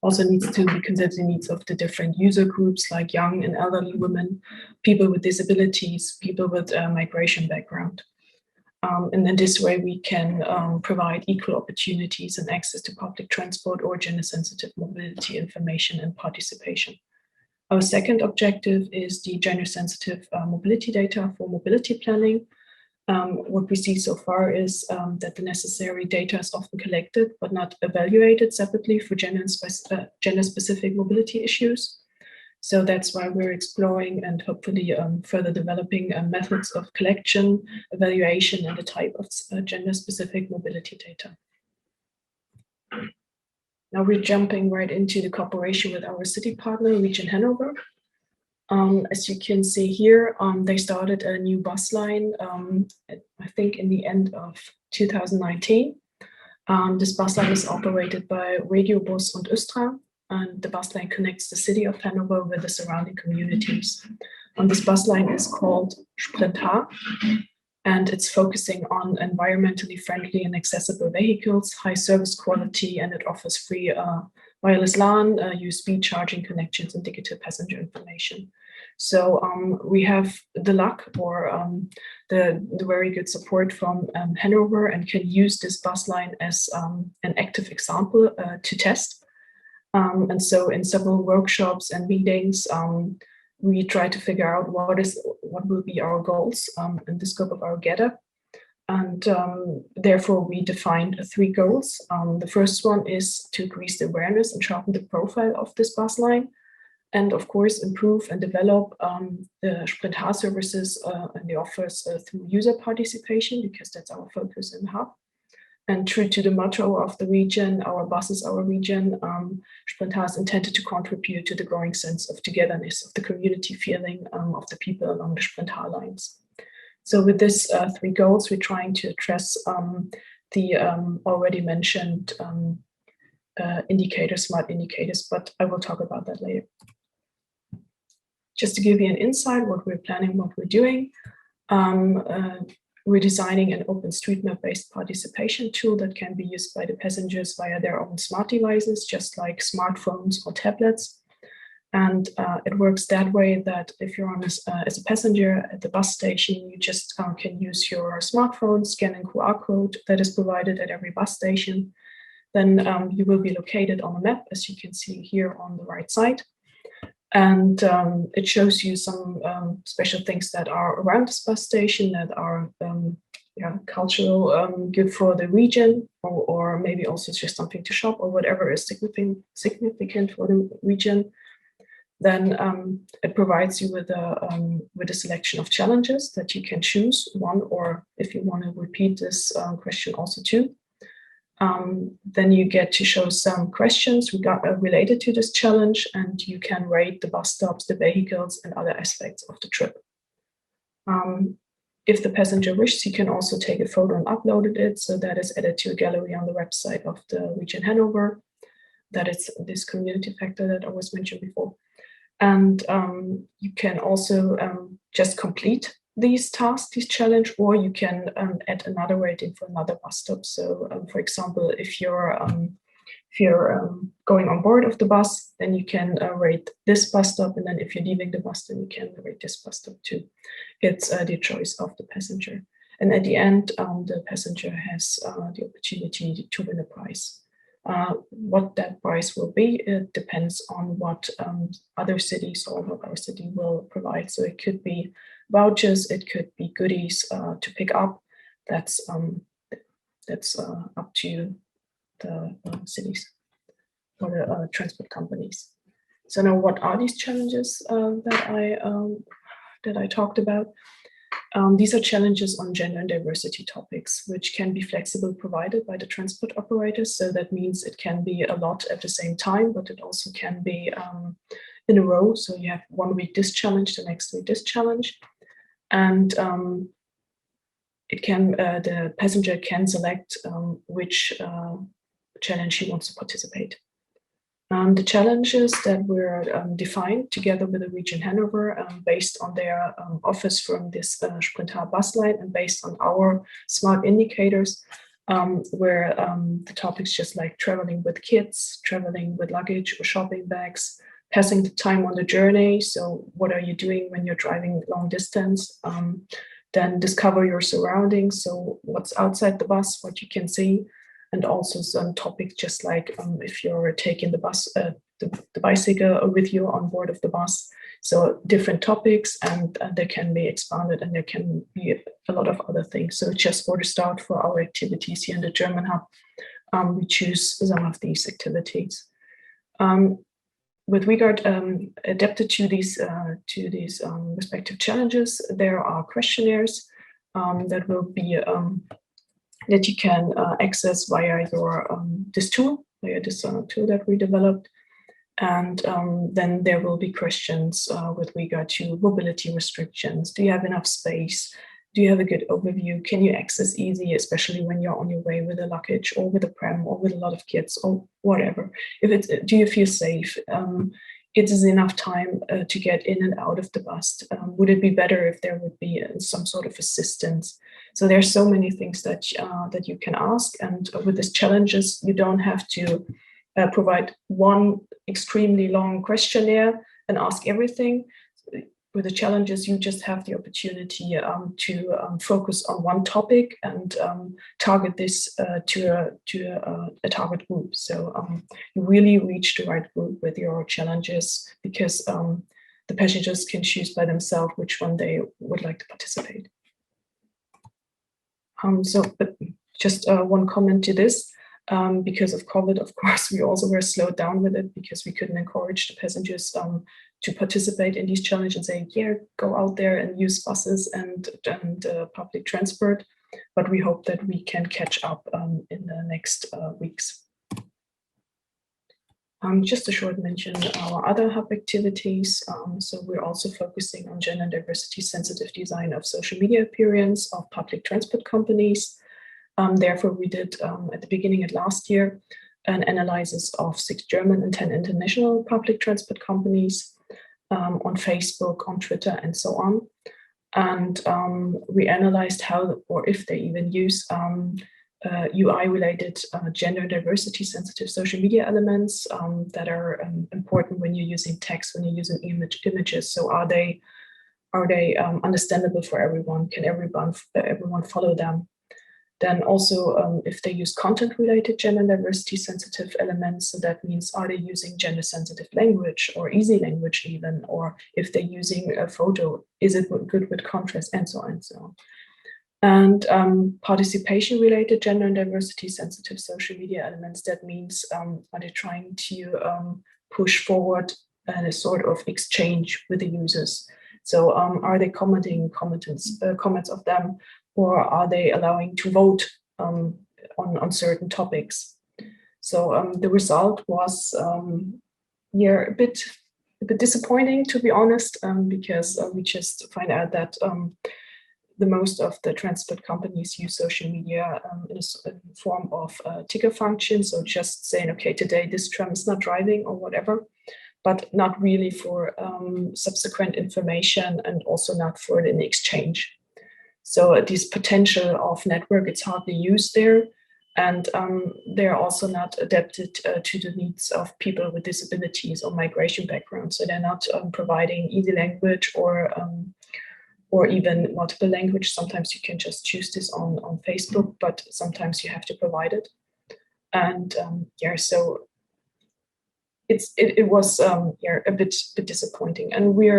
Speaker 8: needs to be considered the needs of the different user groups like young and elderly women, people with disabilities, people with migration background. And in this way, we can provide equal opportunities and access to public transport or gender-sensitive mobility information and participation. Our second objective is the gender-sensitive mobility data for mobility planning. What we see so far is that the necessary data is often collected but not evaluated separately for gender-specific mobility issues. So that's why we're exploring and hopefully further developing methods of collection, evaluation, and the type of gender-specific mobility data. Now we're jumping right into the cooperation with our city partner, Region Hanover. As you can see here, they started a new bus line, I think in the end of 2019. This bus line is operated by Regiobus and Östra, and the bus line connects the city of Hanover with the surrounding communities. This bus line is called Sprintar, and it's focusing on environmentally friendly and accessible vehicles, high service quality, and it offers free wireless LAN, USB charging connections, and digital passenger information. So we have the luck or the very good support from Hanover and can use this bus line as an active example to test. And so in several workshops and meetings, we try to figure out what will be our goals in the scope of our GETA. And therefore, we defined 3 goals. The first one is to increase the awareness and sharpen the profile of this bus line. And of course, improve and develop the Sprintar services and the offers through user participation, because that's our focus in the hub. And true to the motto of the region, our bus is our region, Sprintar is intended to contribute to the growing sense of togetherness, of the community feeling of the people along the Sprintar lines. So with these 3 goals, we're trying to address the already mentioned indicators, smart indicators, but I will talk about that later. Just to give you an insight, what we're planning, what we're doing, we're designing an OpenStreetMap-based participation tool that can be used by the passengers via their own smart devices, just like smartphones or tablets. And it works that way that if you're on as a passenger at the bus station, you just can use your smartphone, scan a QR code that is provided at every bus station. Then you will be located on a map, as you can see here on the right side. And it shows you some special things that are around this bus station that are cultural, good for the region, or maybe also just something to shop or whatever is significant for the region. Then it provides you with a selection of challenges that you can choose one, or if you want to repeat this question, also 2. Then you get to show some questions related to this challenge, and you can rate the bus stops, the vehicles, and other aspects of the trip. If the passenger wishes, he can also take a photo and upload it. So that is added to a gallery on the website of the Region Hanover. That is this community factor that I was mentioned before. And you can also just complete these tasks, this challenge, or you can add another rating for another bus stop. So for example, if you're going on board of the bus, then you can rate this bus stop. And then if you're leaving the bus, then you can rate this bus stop too. It's the choice of the passenger. And at the end, the passenger has the opportunity to win a prize. What that prize will be, it depends on what other cities or what our city will provide. So it could be vouchers, it could be goodies to pick up. That's up to the cities or the transport companies. So now, what are these challenges that I talked about? These are challenges on gender and diversity topics, which can be flexible provided by the transport operators. So that means it can be a lot at the same time, but it also can be in a row. So you have 1 week this challenge, the next week this challenge. And it can the passenger can select which challenge he wants to participate. The challenges that were defined together with the Region Hanover based on their offers from this Sprintar bus line and based on our smart indicators were the topics just like traveling with kids, traveling with luggage or shopping bags, passing the time on the journey. So what are you doing when you're driving long distance? Then discover your surroundings. So what's outside the bus, what you can see. And also some topics just like if you're taking the bus, the bicycle with you on board of the bus. So different topics, and they can be expanded, and there can be a lot of other things. So just for the start for our activities here in the German Hub, we choose some of these activities. With regard adapted to these respective challenges, there are questionnaires that will be that you can access via your this tool that we developed. And then there will be questions with regard to mobility restrictions. Do you have enough space? Do you have a good overview? Can you access easy, especially when you're on your way with a luggage or with a pram or with a lot of kids or whatever? Do you feel safe? It is enough time to get in and out of the bus. Would it be better if there would be some sort of assistance? So there's so many things that you can ask, and with these challenges, you don't have to provide one extremely long questionnaire and ask everything. With the challenges, you just have the opportunity to focus on one topic and target this to a target group. So you really reach the right group with your challenges, because the passengers can choose by themselves which one they would like to participate. But just one comment to this. Because of COVID, of course, we also were slowed down with it because we couldn't encourage the passengers to participate in these challenges and say, yeah, go out there and use buses and public transport. But we hope that we can catch up in the next weeks. Just a short mention of our other hub activities. So we're also focusing on gender and diversity sensitive design of social media appearance of public transport companies. Therefore, we did at the beginning of last year an analysis of 6 German and 10 international public transport companies on Facebook, on Twitter, and so on. And we analyzed how or if they even use UI-related gender and diversity sensitive social media elements that are important when you're using text, when you're using images. So are they understandable for everyone? Can everyone follow them? Then also, if they use content-related gender and diversity-sensitive elements, so that means are they using gender-sensitive language or easy language even, or if they're using a photo, is it good with contrast, and so on and so on. And participation-related gender and diversity-sensitive social media elements, that means are they trying to push forward a sort of exchange with the users? So are they commenting comments of them, or are they allowing to vote on certain topics? So the result was a bit disappointing, to be honest, because we just find out that the most of the transport companies use social media in a form of ticker function. So just saying, okay, today this tram is not driving or whatever, but not really for subsequent information and also not for an exchange. So this potential of network, it's hardly used there. And they're also not adapted to the needs of people with disabilities or migration backgrounds. So they're not providing easy language or even multiple language. Sometimes you can just choose this on Facebook, but sometimes you have to provide it. And yeah, so it was a bit disappointing. And we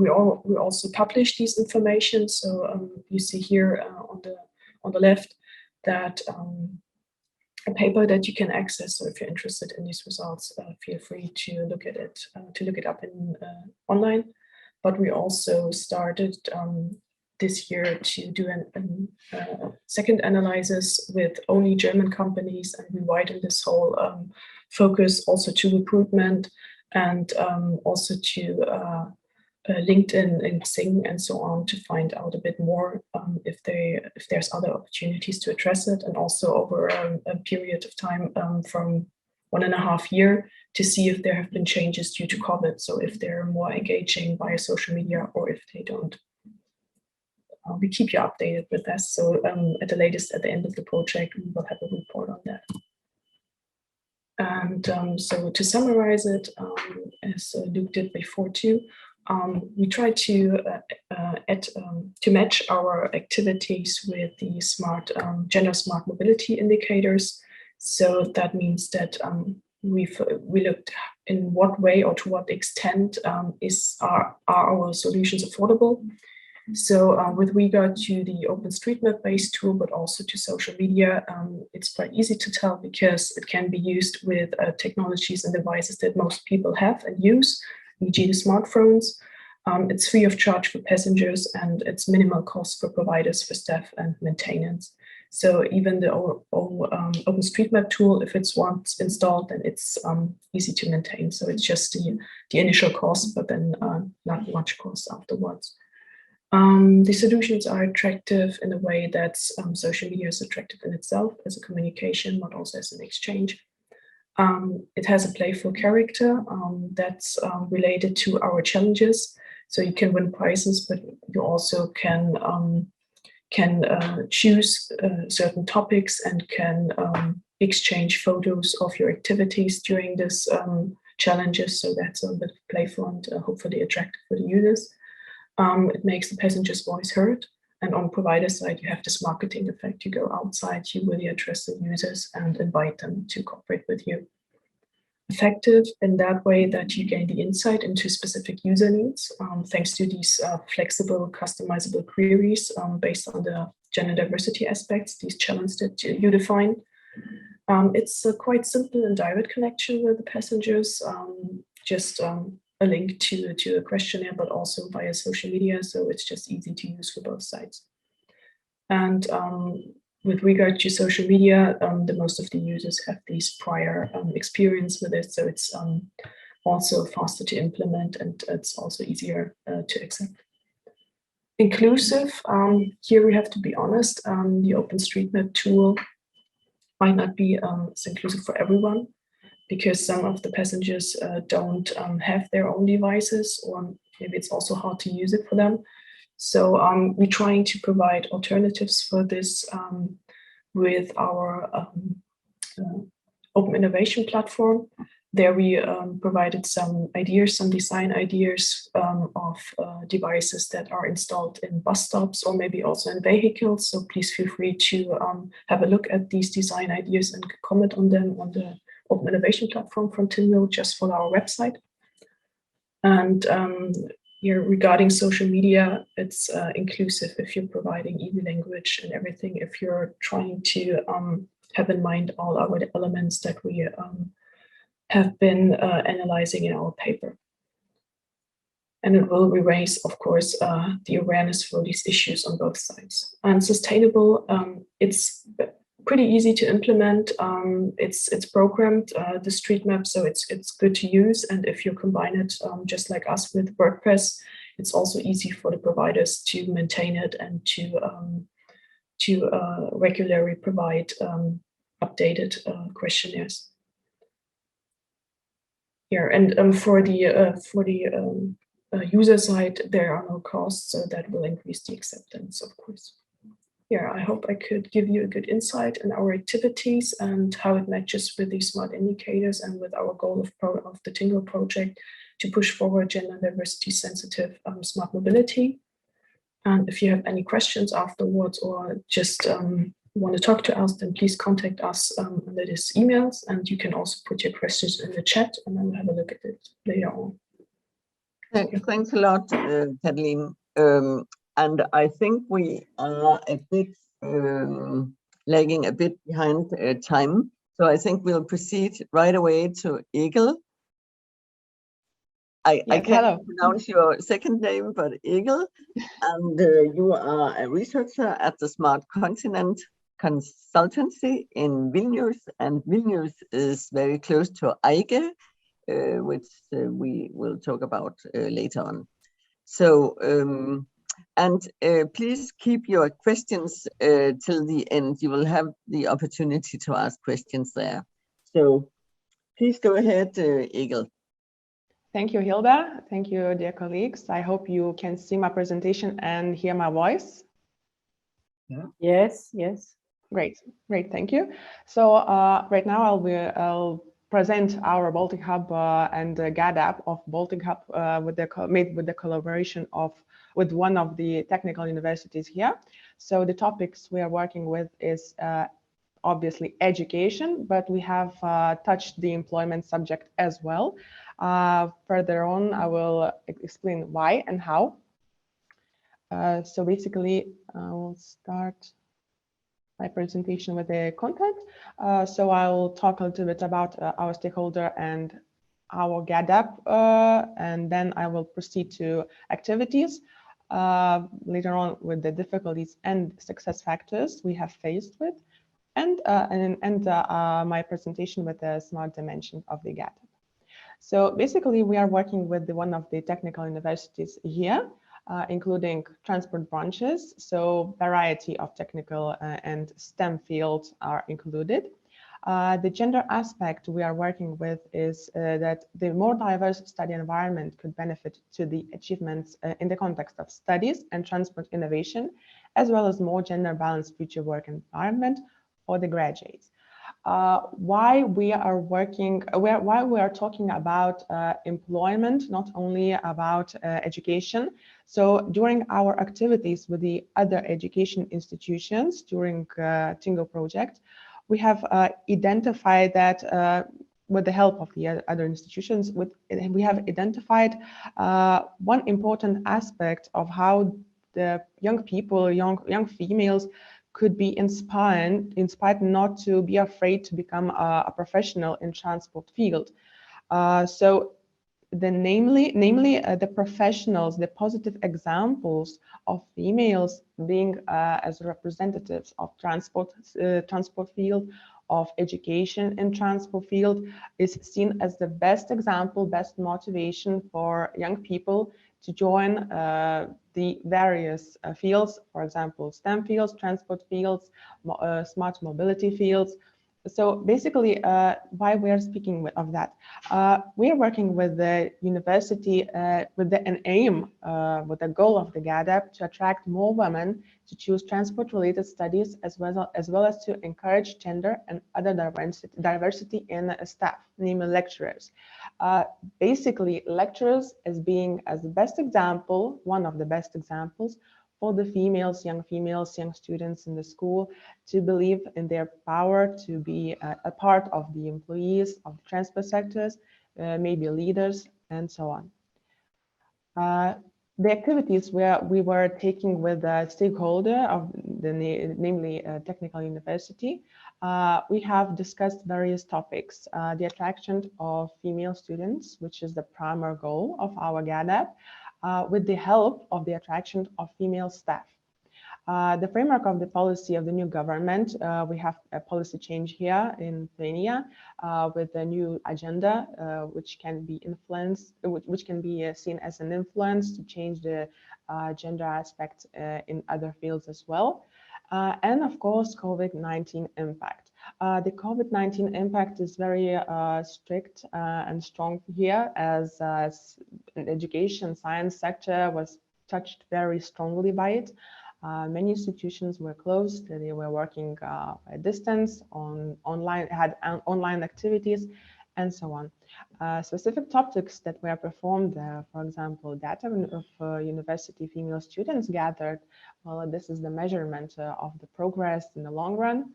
Speaker 8: also publish these information. So you see here on the left that a paper that you can access. So if you're interested in these results, feel free to look at it, to look it up in online. But we also started this year to do a second analysis with only German companies, and we widened this whole focus also to recruitment and also to LinkedIn and Xing and so on, to find out a bit more if there's other opportunities to address it, and also over a period of time from 1.5 years to see if there have been changes due to COVID. So if they're more engaging via social media or if they don't. We keep you updated with that. So at the latest, at the end of the project, we will have a report on that. And so to summarize it, as Luke did before too, we try to match our activities with the smart gender smart mobility indicators. So that means that we looked in what way or to what extent are our solutions affordable. So with regard to the OpenStreetMap based tool, but also to social media, it's quite easy to tell because it can be used with technologies and devices that most people have and use, e.g. the smartphones. It's free of charge for passengers and it's minimal cost for providers, for staff and maintenance. So even the OpenStreetMap tool, if it's once installed, then it's easy to maintain. So it's just the initial cost, but then not much cost afterwards. The solutions are attractive in a way that social media is attractive in itself as a communication, but also as an exchange. It has a playful character that's related to our challenges. So you can win prizes, but you also can choose certain topics and can exchange photos of your activities during this challenges. So that's a bit playful and hopefully attractive for the users. It makes the passenger's voice heard. And on provider side, you have this marketing effect. You go outside, you really address the users and invite them to cooperate with you. Effective in that way that you gain the insight into specific user needs, thanks to these flexible, customizable queries based on the gender diversity aspects, these challenges that you define. It's a quite simple and direct connection with the passengers, just a link to a questionnaire, but also via social media. So it's just easy to use for both sides. And with regard to social media, the most of the users have these prior experience with it. So it's also faster to implement and it's also easier to accept. Inclusive, here we have to be honest, the OpenStreetMap tool might not be as inclusive for everyone, because some of the passengers don't have their own devices, or maybe it's also hard to use it for them. So we're trying to provide alternatives for this with our Open Innovation platform. There we provided some ideas, some design ideas of devices that are installed in bus stops or maybe also in vehicles. So please feel free to have a look at these design ideas and comment on them on the Open Innovation platform from Tingle, just follow our website. And here regarding social media, it's inclusive if you're providing easy language and everything, if you're trying to have in mind all our elements that we have been analyzing in our paper. And it will raise, of course, the awareness for these issues on both sides. And sustainable, it's pretty easy to implement. It's programmed, the street map, so it's good to use. And if you combine it, just like us with WordPress, it's also easy for the providers to maintain it and to regularly provide updated questionnaires. Yeah, and for the user side, there are no costs, so that will increase the acceptance, of course. Yeah, I hope I could give you a good insight in our activities and how it matches with the smart indicators and with our goal of the Tingle project to push forward gender diversity sensitive smart mobility. And if you have any questions afterwards or just want to talk to us, then please contact us under these emails, and you can also put your questions in the chat and then we'll have a look at it later on.
Speaker 7: Thanks a lot, Kathleen. And I think we are a bit lagging a bit behind time. So I think we'll proceed right away to Egil. I can't pronounce your second name, but Egil. And you are a researcher at the Smart Continent Consultancy in Vilnius. And Vilnius is very close to Aige, which we will talk about later on. So, please keep your questions till the end. You will have the opportunity to ask questions there. So please go ahead, Egil.
Speaker 9: Thank you, Hilda. Thank you, dear colleagues. I hope you can see my presentation and hear my voice.
Speaker 7: Yeah.
Speaker 1: Yes, yes.
Speaker 9: Great, thank you. So right now I'll present our Baltic Hub and the GAD app of Baltic Hub made with the collaboration with one of the technical universities here. So the topics we are working with is obviously education, but we have touched the employment subject as well. Further on, I will explain why and how. So basically, I will start my presentation with the content. So I'll talk a little bit about our stakeholder and our GAD app, and then I will proceed to activities later on with the difficulties and success factors we have faced with, and my presentation with the smart dimension of the GAD app. So basically, we are working with one of the technical universities here, including transport branches. So variety of technical and STEM fields are included. The gender aspect we are working with is that the more diverse study environment could benefit to the achievements in the context of studies and transport innovation, as well as more gender balanced future work environment for the graduates. Why we are talking about employment, not only about education. So during our activities with the other education institutions during TInnGO project, we have identified that with the help of the other institutions, we have identified one important aspect of how the young people, young females, could be inspired not to be afraid to become a professional in transport field. So namely the professionals, the positive examples of females being as representatives of transport field, of education in transport field, is seen as the best example, best motivation for young people to join the various fields, for example, STEM fields, transport fields, smart mobility fields. So basically, why we are speaking of that? We are working with the university with an aim, with the goal of the GAD app to attract more women to choose transport-related studies, as well as to encourage gender and other diversity in staff, namely lecturers. Basically, lecturers as being the best example, one of the best examples for the young students in the school to believe in their power to be a part of the employees of the transport sectors, maybe leaders, and so on. The activities where we were taking with the stakeholder of namely technical university, we have discussed various topics. The attraction of female students, which is the primary goal of our GAD app, with the help of the attraction of female staff. The framework of the policy of the new government, we have a policy change here in Lithuania with a new agenda, which can be influenced, which can be seen as an influence to change the gender aspect in other fields as well. And of course, COVID-19 impact. The COVID-19 impact is very strict and strong here, as education science sector was touched very strongly by it. Many institutions were closed. They were working at distance, had online activities, and so on. Specific topics that were performed, for example, data of university female students gathered. Well, this is the measurement of the progress in the long run.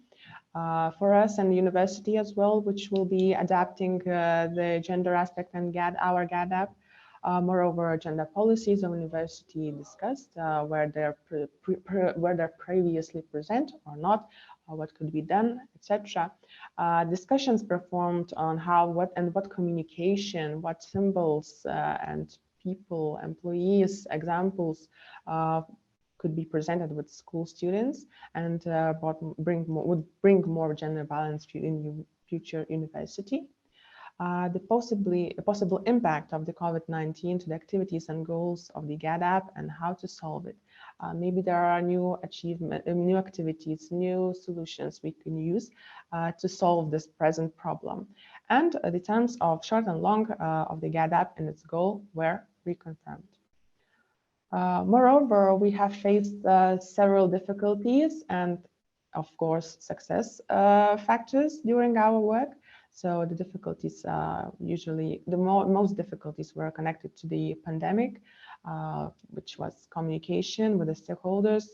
Speaker 9: For us and the university as well, which will be adapting the gender aspect and our GADAP. Moreover, gender policies of university discussed where they're previously present or not, what could be done, etc. Discussions performed on what communication, what symbols and people, employees, examples could be presented with school students and would bring more gender balance in future university. The possible impact of the COVID-19 to the activities and goals of the GADAP and how to solve it. Maybe there are new activities, new solutions we can use to solve this present problem. And the terms of short and long of the GADAP and its goal were reconfirmed. Moreover, we have faced several difficulties and, of course, success factors during our work. So the difficulties usually, most difficulties were connected to the pandemic, which was communication with the stakeholders.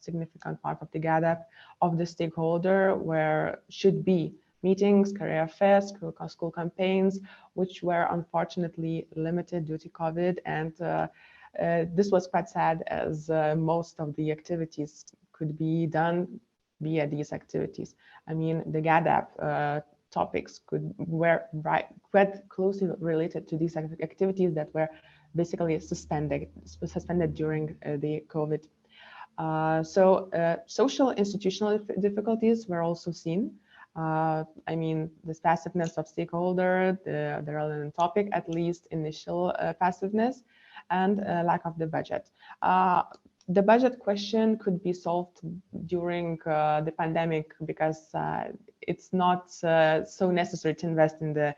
Speaker 9: Significant part of the GADAP of the stakeholder should be meetings, career fairs, school campaigns, which were unfortunately limited due to COVID. And this was quite sad, as most of the activities could be done via these activities. I mean, the GADAP topics were quite closely related to these activities that were basically suspended during the COVID. Social institutional difficulties were also seen. I mean, the passiveness of stakeholder, the relevant topic, at least initial passiveness, and lack of the budget. The budget question could be solved during the pandemic because it's not so necessary to invest in the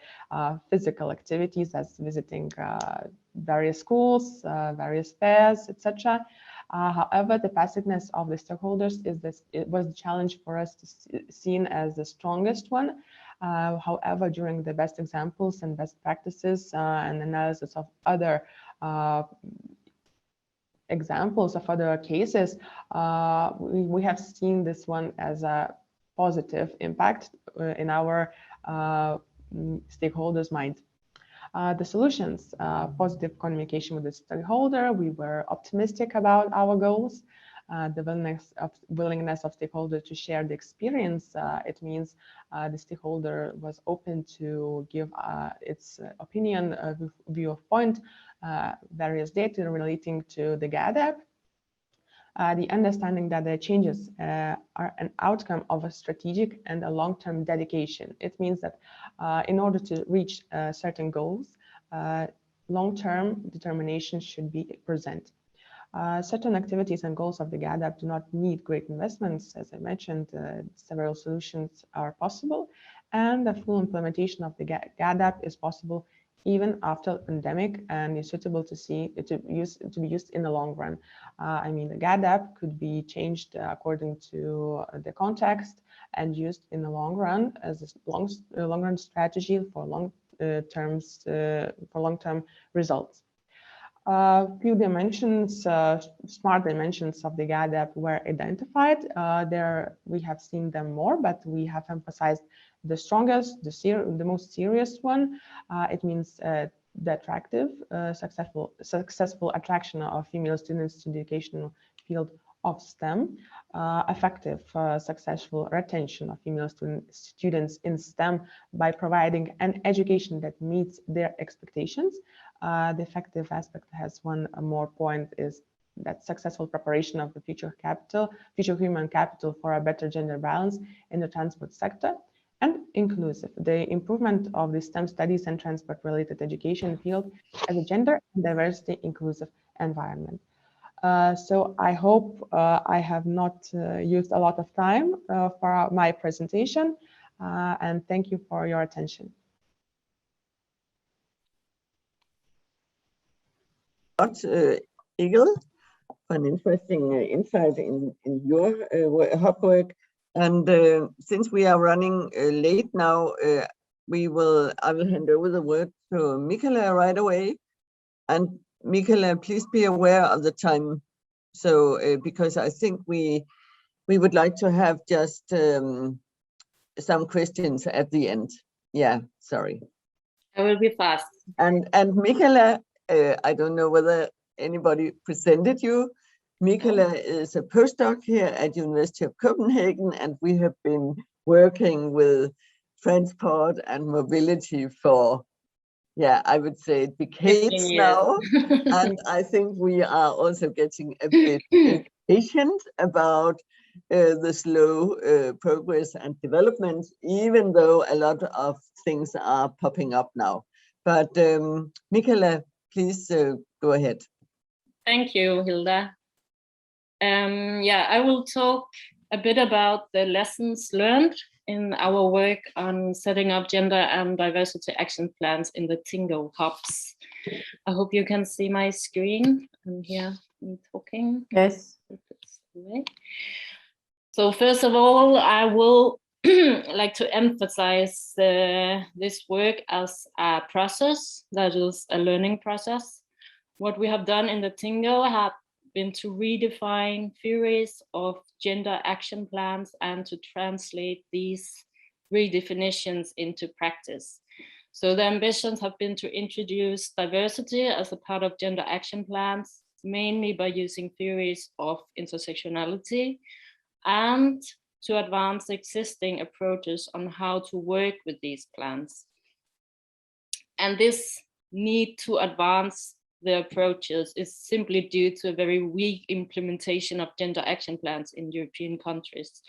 Speaker 9: physical activities as visiting various schools, various fairs, etc. However, the passiveness of the stakeholders was the challenge for us to seen as the strongest one. However, during the best examples and best practices and analysis of other examples of other cases, we have seen this one as a positive impact in our stakeholders' mind. The solutions, positive communication with the stakeholder, we were optimistic about our goals. The willingness of stakeholder to share the experience, it means the stakeholder was open to give its opinion, view of point, various data relating to the GADAP. The understanding that the changes are an outcome of a strategic and a long-term dedication. It means that in order to reach certain goals, long-term determination should be present. Certain activities and goals of the GADAP do not need great investments. As I mentioned, several solutions are possible, and the full implementation of the GADAP is possible even after the pandemic, and is suitable to be used in the long run. I mean, the GADAP could be changed according to the context and used in the long run as a long-run strategy for long-term results. Few dimensions, smart dimensions of the GADAP were identified. We have seen them more, but we have emphasized the strongest, the most serious one. It means the attractive, successful attraction of female students to the educational field of STEM, effective, successful retention of female students in STEM by providing an education that meets their expectations. The effective aspect has one more point, is that successful preparation of the future human capital for a better gender balance in the transport sector, and inclusive, the improvement of the STEM studies and transport-related education field as a gender and diversity inclusive environment. So I hope I have not used a lot of time for my presentation, and thank you for your attention.
Speaker 7: Eagle, for an interesting insight in your hub work. And since we are running late now, I will hand over the word to Mikaela right away. And Mikaela, please be aware of the time. So because I think we would like to have just some questions at the end. Yeah, sorry.
Speaker 5: I will be fast.
Speaker 7: And Mikaela, I don't know whether anybody presented you. Mikaela is a postdoc here at University of Copenhagen, and we have been working with transport and mobility for, yeah, I would say decades now. And I think we are also getting a bit impatient about the slow progress and development, even though a lot of things are popping up now. But Mikaela, please go ahead.
Speaker 5: Thank you, Hilda. Yeah, I will talk a bit about the lessons learned in our work on setting up gender and diversity action plans in the TInnGO hubs. I hope you can see my screen and hear me talking.
Speaker 1: Yes.
Speaker 5: So first of all, I will like to emphasize this work as a process, that is a learning process. What we have done in the TInnGO have been to redefine theories of gender action plans and to translate these redefinitions into practice. So the ambitions have been to introduce diversity as a part of gender action plans, mainly by using theories of intersectionality, and to advance existing approaches on how to work with these plans. And this need to advance the approaches is simply due to a very weak implementation of gender action plans in European countries.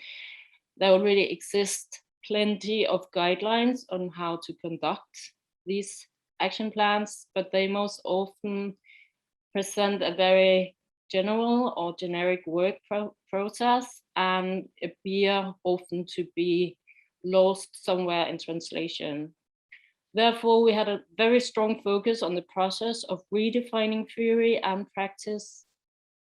Speaker 5: There already exist plenty of guidelines on how to conduct these action plans, but they most often present a very general or generic work process and appear often to be lost somewhere in translation. Therefore, we had a very strong focus on the process of redefining theory and practice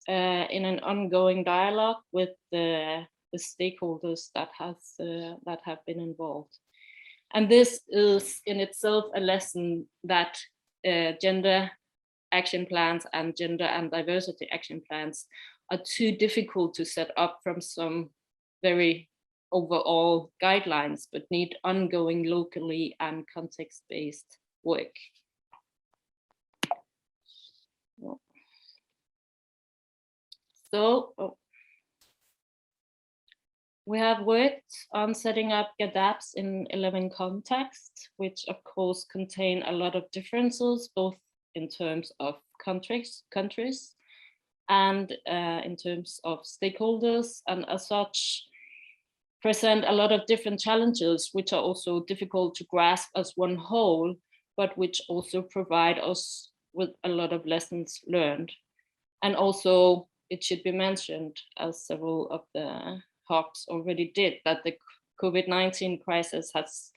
Speaker 5: in an ongoing dialogue with the stakeholders that have been involved. And this is in itself a lesson that gender action plans and gender and diversity action plans are too difficult to set up from some very overall guidelines, but need ongoing locally and context-based work. So we have worked on setting up GADAPs in 11 contexts, which of course contain a lot of differences, both in terms of countries and in terms of stakeholders, and as such present a lot of different challenges, which are also difficult to grasp as one whole, but which also provide us with a lot of lessons learned. And also it should be mentioned, as several of the hubs already did, that the COVID-19 crisis has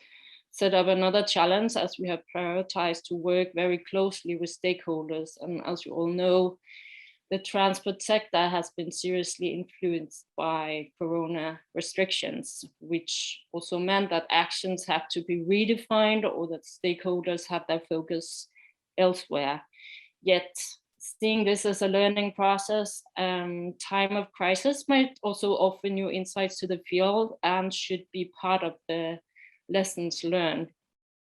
Speaker 5: set up another challenge, as we have prioritized to work very closely with stakeholders. And as you all know, the transport sector has been seriously influenced by Corona restrictions, which also meant that actions have to be redefined or that stakeholders have their focus elsewhere. Yet, seeing this as a learning process, time of crisis might also offer new insights to the field and should be part of the lessons learned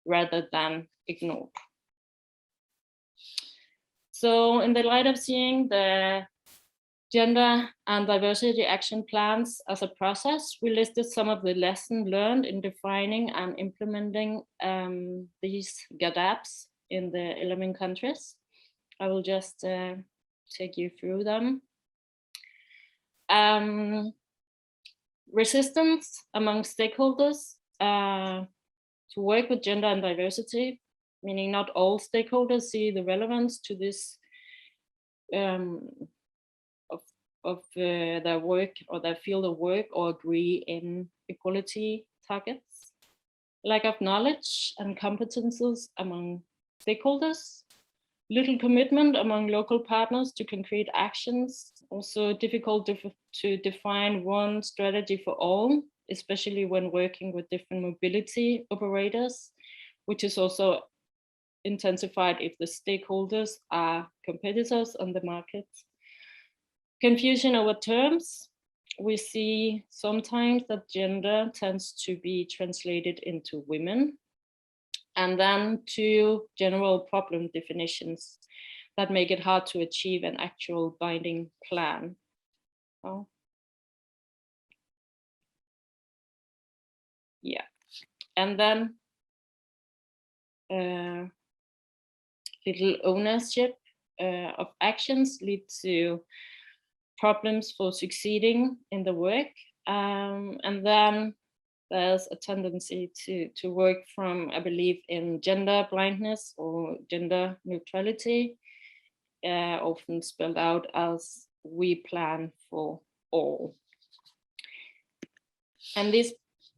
Speaker 5: rather than ignored. So in the light of seeing the gender and diversity action plans as a process, we listed some of the lessons learned in defining and implementing these GADAPs in the 11 countries. I will just take you through them. Resistance among stakeholders to work with gender and diversity, meaning not all stakeholders see the relevance to this of their work or their field of work or agree in equality targets. Lack of knowledge and competences among stakeholders. Little commitment among local partners to concrete actions. Also difficult to define one strategy for all, especially when working with different mobility operators, which is also intensified if the stakeholders are competitors on the market. Confusion over terms. We see sometimes that gender tends to be translated into women. And then two general problem definitions that make it hard to achieve an actual binding plan. Oh. Yeah, and then little ownership of actions lead to problems for succeeding in the work. And then there's a tendency to work from a belief in gender blindness or gender neutrality, often spelled out as we plan for all. And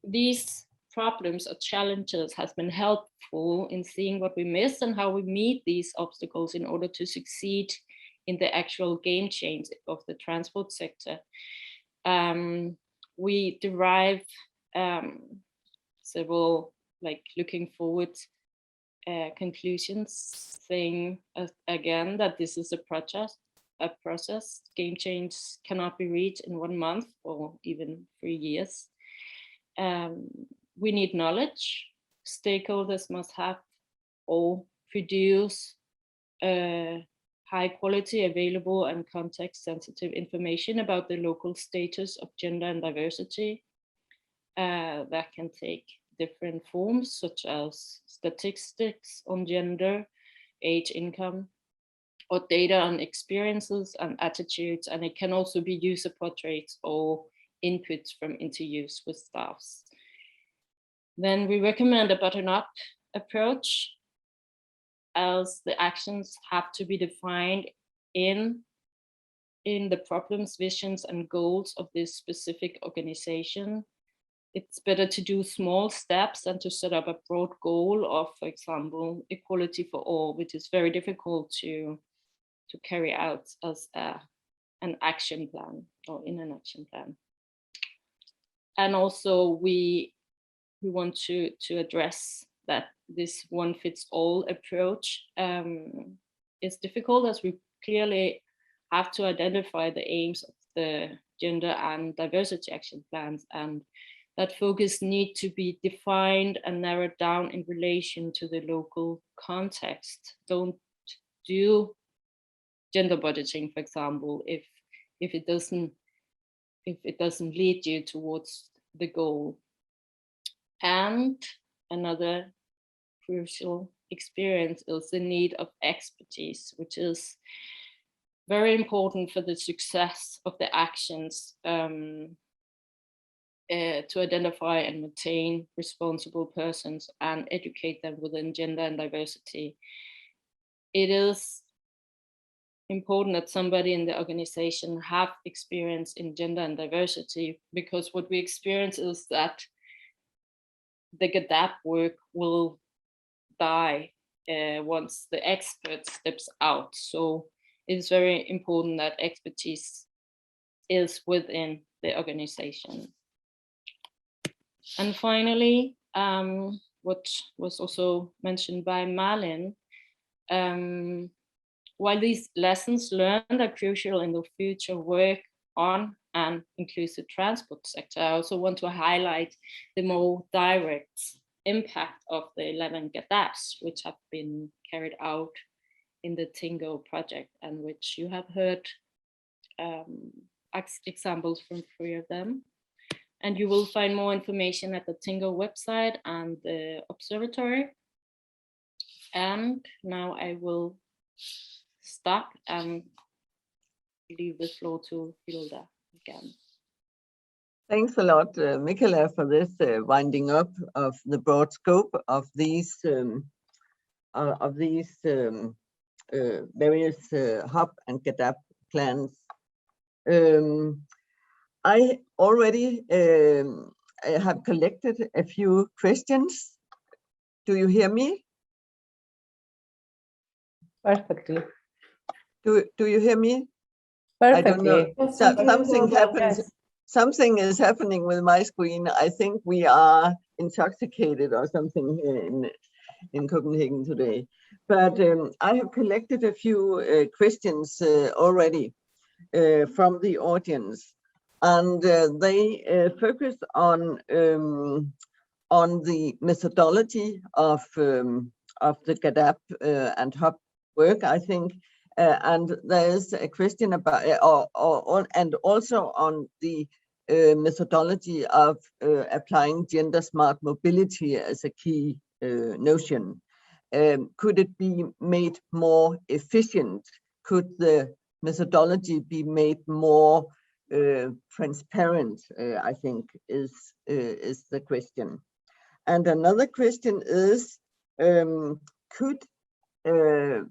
Speaker 5: these problems or challenges has been helpful in seeing what we miss and how we meet these obstacles in order to succeed in the actual game change of the transport sector. We derive several, like, looking forward conclusions, saying again that this is a process. Game change cannot be reached in 1 month or even 3 years. We need knowledge. Stakeholders must have or produce high quality, available and context sensitive information about the local status of gender and diversity. That can take different forms, such as statistics on gender, age, income, or data on experiences and attitudes. And it can also be user portraits or inputs from interviews with staffs. Then we recommend a bottom-up approach, as the actions have to be defined in the problems, visions, and goals of this specific organization. It's better to do small steps than to set up a broad goal of, for example, equality for all, which is very difficult to carry out as an action plan or in an action plan. And also we want to address that this one fits all approach is difficult, as we clearly have to identify the aims of the gender and diversity action plans, and that focus need to be defined and narrowed down in relation to the local context. Don't do gender budgeting, for example, if it doesn't lead you towards the goal. And another crucial experience is the need of expertise, which is very important for the success of the actions, to identify and maintain responsible persons and educate them within gender and diversity. It is important that somebody in the organization have experience in gender and diversity, because what we experience is that the GADAP work will die once the expert steps out. So it's very important that expertise is within the organization. And finally, what was also mentioned by Malin, while these lessons learned are crucial in the future work on an inclusive transport sector, I also want to highlight the more direct impact of the 11 GADAPs, which have been carried out in the TInnGO project, and which you have heard examples from 3 of them. And you will find more information at the TInnGO website and the observatory. And now I will stop and leave the floor to Hilda again.
Speaker 7: Thanks a lot, Michaela, for this winding up of the broad scope of these various hub and GADAP plans. I already have collected a few questions. Do you hear me?
Speaker 1: Perfectly.
Speaker 7: Do you hear me?
Speaker 1: Perfectly.
Speaker 7: I don't know.
Speaker 2: Yes,
Speaker 7: So,
Speaker 2: we can
Speaker 7: something
Speaker 2: go back.
Speaker 7: happens.
Speaker 1: Yes.
Speaker 7: Something is happening with my screen. I think we are intoxicated or something here in Copenhagen today. But I have collected a few questions already from the audience, and they focus on the methodology of the GADAP and hub work, I think. And there's a question about, and also on the methodology of applying gender smart mobility as a key notion. Could it be made more efficient? Could the methodology be made more transparent? I think is the question. And another question is,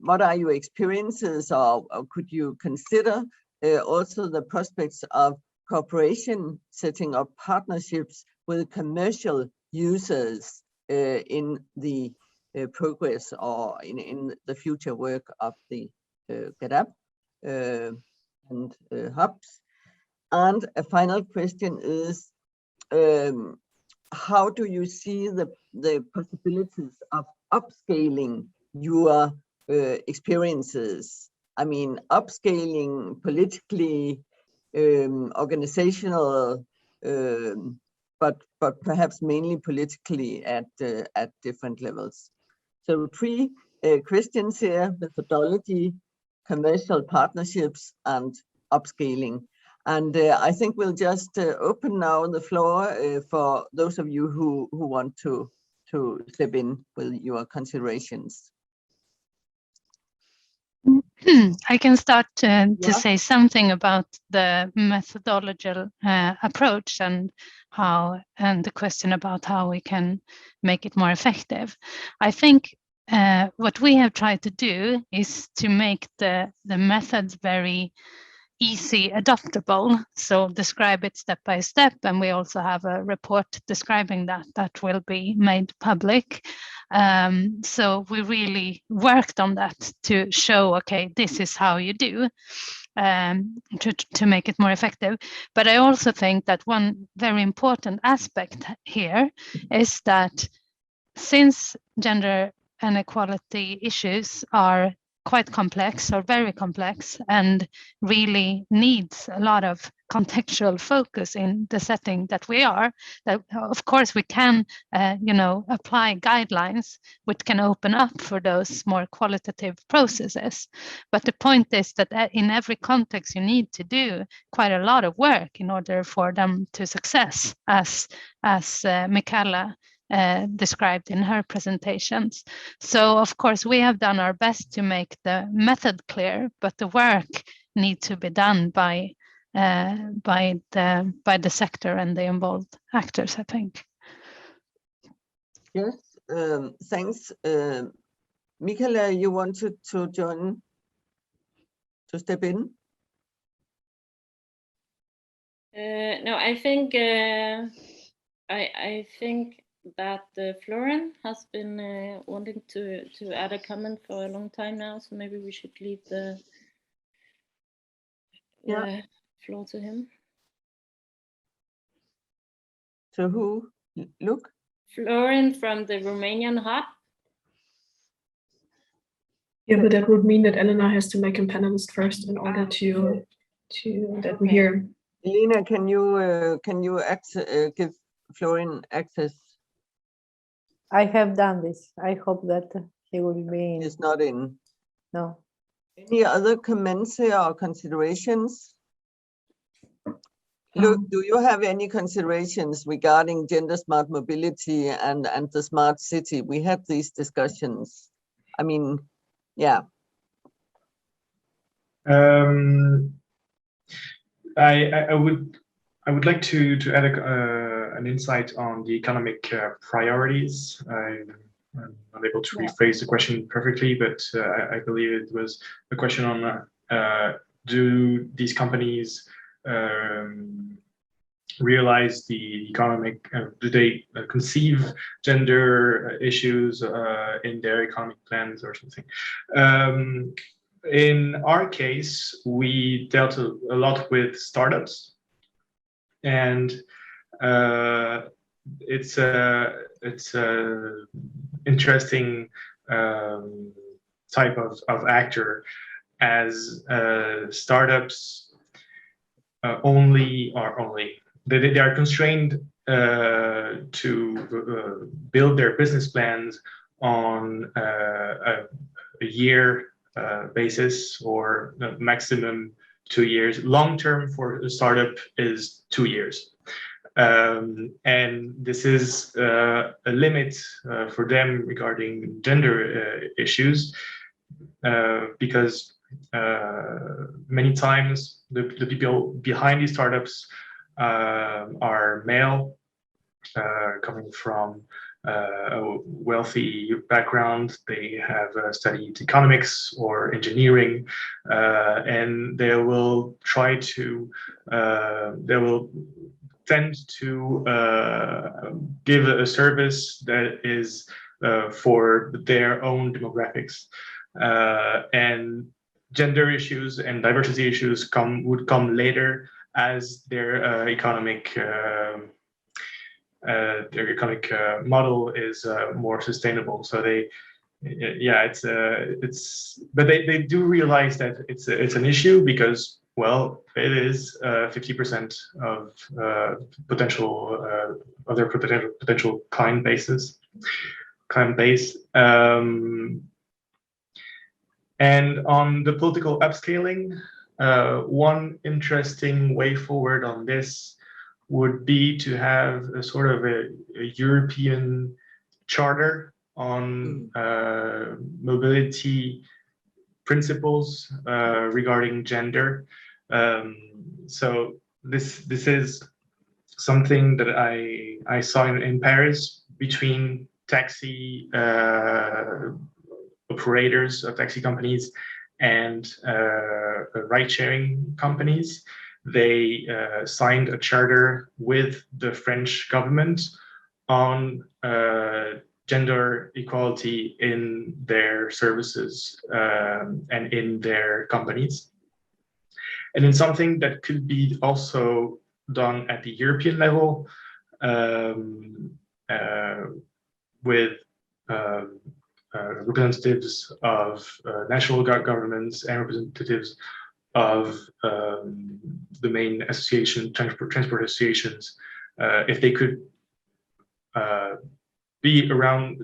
Speaker 7: what are your experiences, or could you consider also the prospects of cooperation, setting up partnerships with commercial users in the progress or in the future work of the GADAP and hubs? And a final question is, how do you see the possibilities of upscaling your experiences? I mean, upscaling politically, organizational, but perhaps mainly politically at different levels. So 3 questions here: methodology, commercial partnerships, and upscaling. And I think we'll just open now the floor for those of you who want to step in with your considerations.
Speaker 4: I can start to say something about the methodological approach and the question about how we can make it more effective. I think what we have tried to do is to make the methods very easy adoptable, so describe it step by step, and we also have a report describing that will be made public. So we really worked on that to show, okay, this is how you do to make it more effective. But I also think that one very important aspect here is that since gender inequality issues are quite complex or very complex and really needs a lot of contextual focus in the setting that we are, that of course we can apply guidelines which can open up for those more qualitative processes. But the point is that in every context you need to do quite a lot of work in order for them to success, as Michaela described in her presentations. So of course we have done our best to make the method clear, but the work needs to be done by the sector and the involved actors, I think.
Speaker 7: Yes, thanks. Michaela, you wanted to join, to step in?
Speaker 5: No, I think I think that Florian has been wanting to add a comment for a long time now, so maybe we should leave the floor to him.
Speaker 7: So who? Look.
Speaker 5: Florian from the Romanian hub.
Speaker 8: Yeah, but that would mean that Elena has to make a panelist first in order to that we hear.
Speaker 7: Elena, can you give Florian access?
Speaker 1: I have done this. I hope that he will be in.
Speaker 7: He's not in.
Speaker 1: No.
Speaker 7: Any other comments here or considerations? Look, do you have any considerations regarding gender smart mobility and the smart city? We had these discussions. I mean, yeah.
Speaker 6: I would like to add an insight on the economic priorities. I'm not able to rephrase the question perfectly, but I believe it was a question on do these companies realize the economic, do they conceive gender issues in their economic plans or something? In our case, we dealt a lot with startups, and it's a interesting type of actor, as startups they are constrained to build their business plans on a year basis, or maximum 2 years. Long term for a startup is 2 years. And this is a limit for them regarding gender issues, because many times the people behind these startups are male, coming from a wealthy background. They have studied economics or engineering, and they will try to, they will tend to give a service that is for their own demographics. And gender issues and diversity issues would come later, as their economic model is more sustainable. So they, but they do realize that it's an issue, because, well, it is 50% of potential of their potential client base. And on the political upscaling, one interesting way forward on this would be to have a sort of a European charter on mobility principles regarding gender. So this is something that I saw in Paris between taxi operators of taxi companies and ride-sharing companies. They signed a charter with the French government on gender equality in their services and in their companies. And it's something that could be also done at the European level, with representatives of national governments and representatives of the main association, transport associations, if they could be around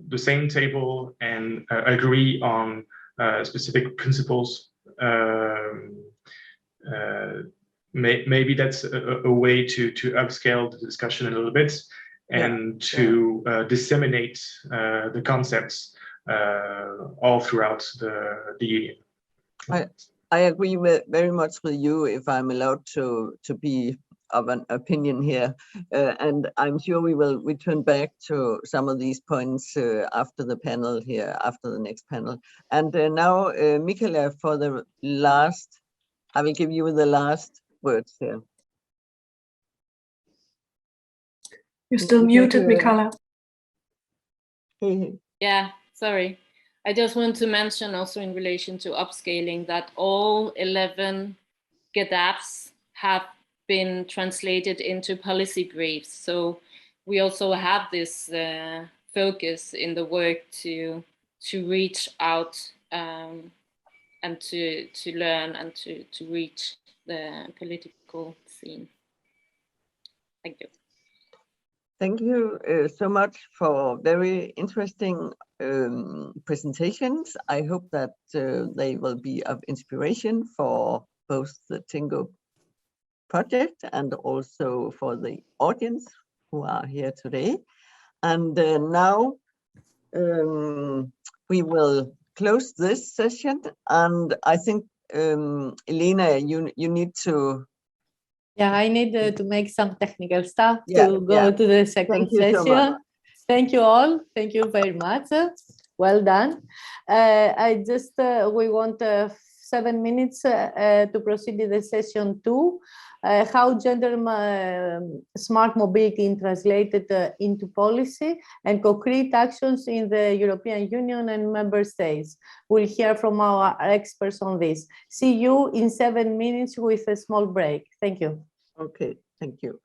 Speaker 6: the same table and agree on specific principles. Maybe that's a way to upscale the discussion a little bit, and to disseminate the concepts all throughout the union.
Speaker 7: I agree very much with you, if I'm allowed to be of an opinion here, and I'm sure we will return back to some of these points after the panel here, after the next panel. And now, Michaela, for the last, I will give you the last words here.
Speaker 8: You're still muted, Michaela.
Speaker 5: Yeah, sorry. I just want to mention also in relation to upscaling that all 11 GADAPs have been translated into policy briefs. So we also have this focus in the work to reach out and to learn and to reach the political scene. Thank you.
Speaker 7: Thank you so much for very interesting presentations. I hope that they will be of inspiration for both the TInnGO project and also for the audience who are here today. And now we will close this session. And I think, Elena, you need to
Speaker 1: Yeah, I need to make some technical stuff
Speaker 7: Yeah,
Speaker 1: to go
Speaker 7: yeah.
Speaker 1: to the second
Speaker 7: Thank you so
Speaker 1: session.
Speaker 7: much.
Speaker 1: Thank you all. Thank you very much. Well done. I just, we want 7 minutes to proceed to the session 2. How gender smart mobility translated into policy and concrete actions in the European Union and member states. We'll hear from our experts on this. See you in 7 minutes with a small break. Thank you.
Speaker 7: Okay, thank you.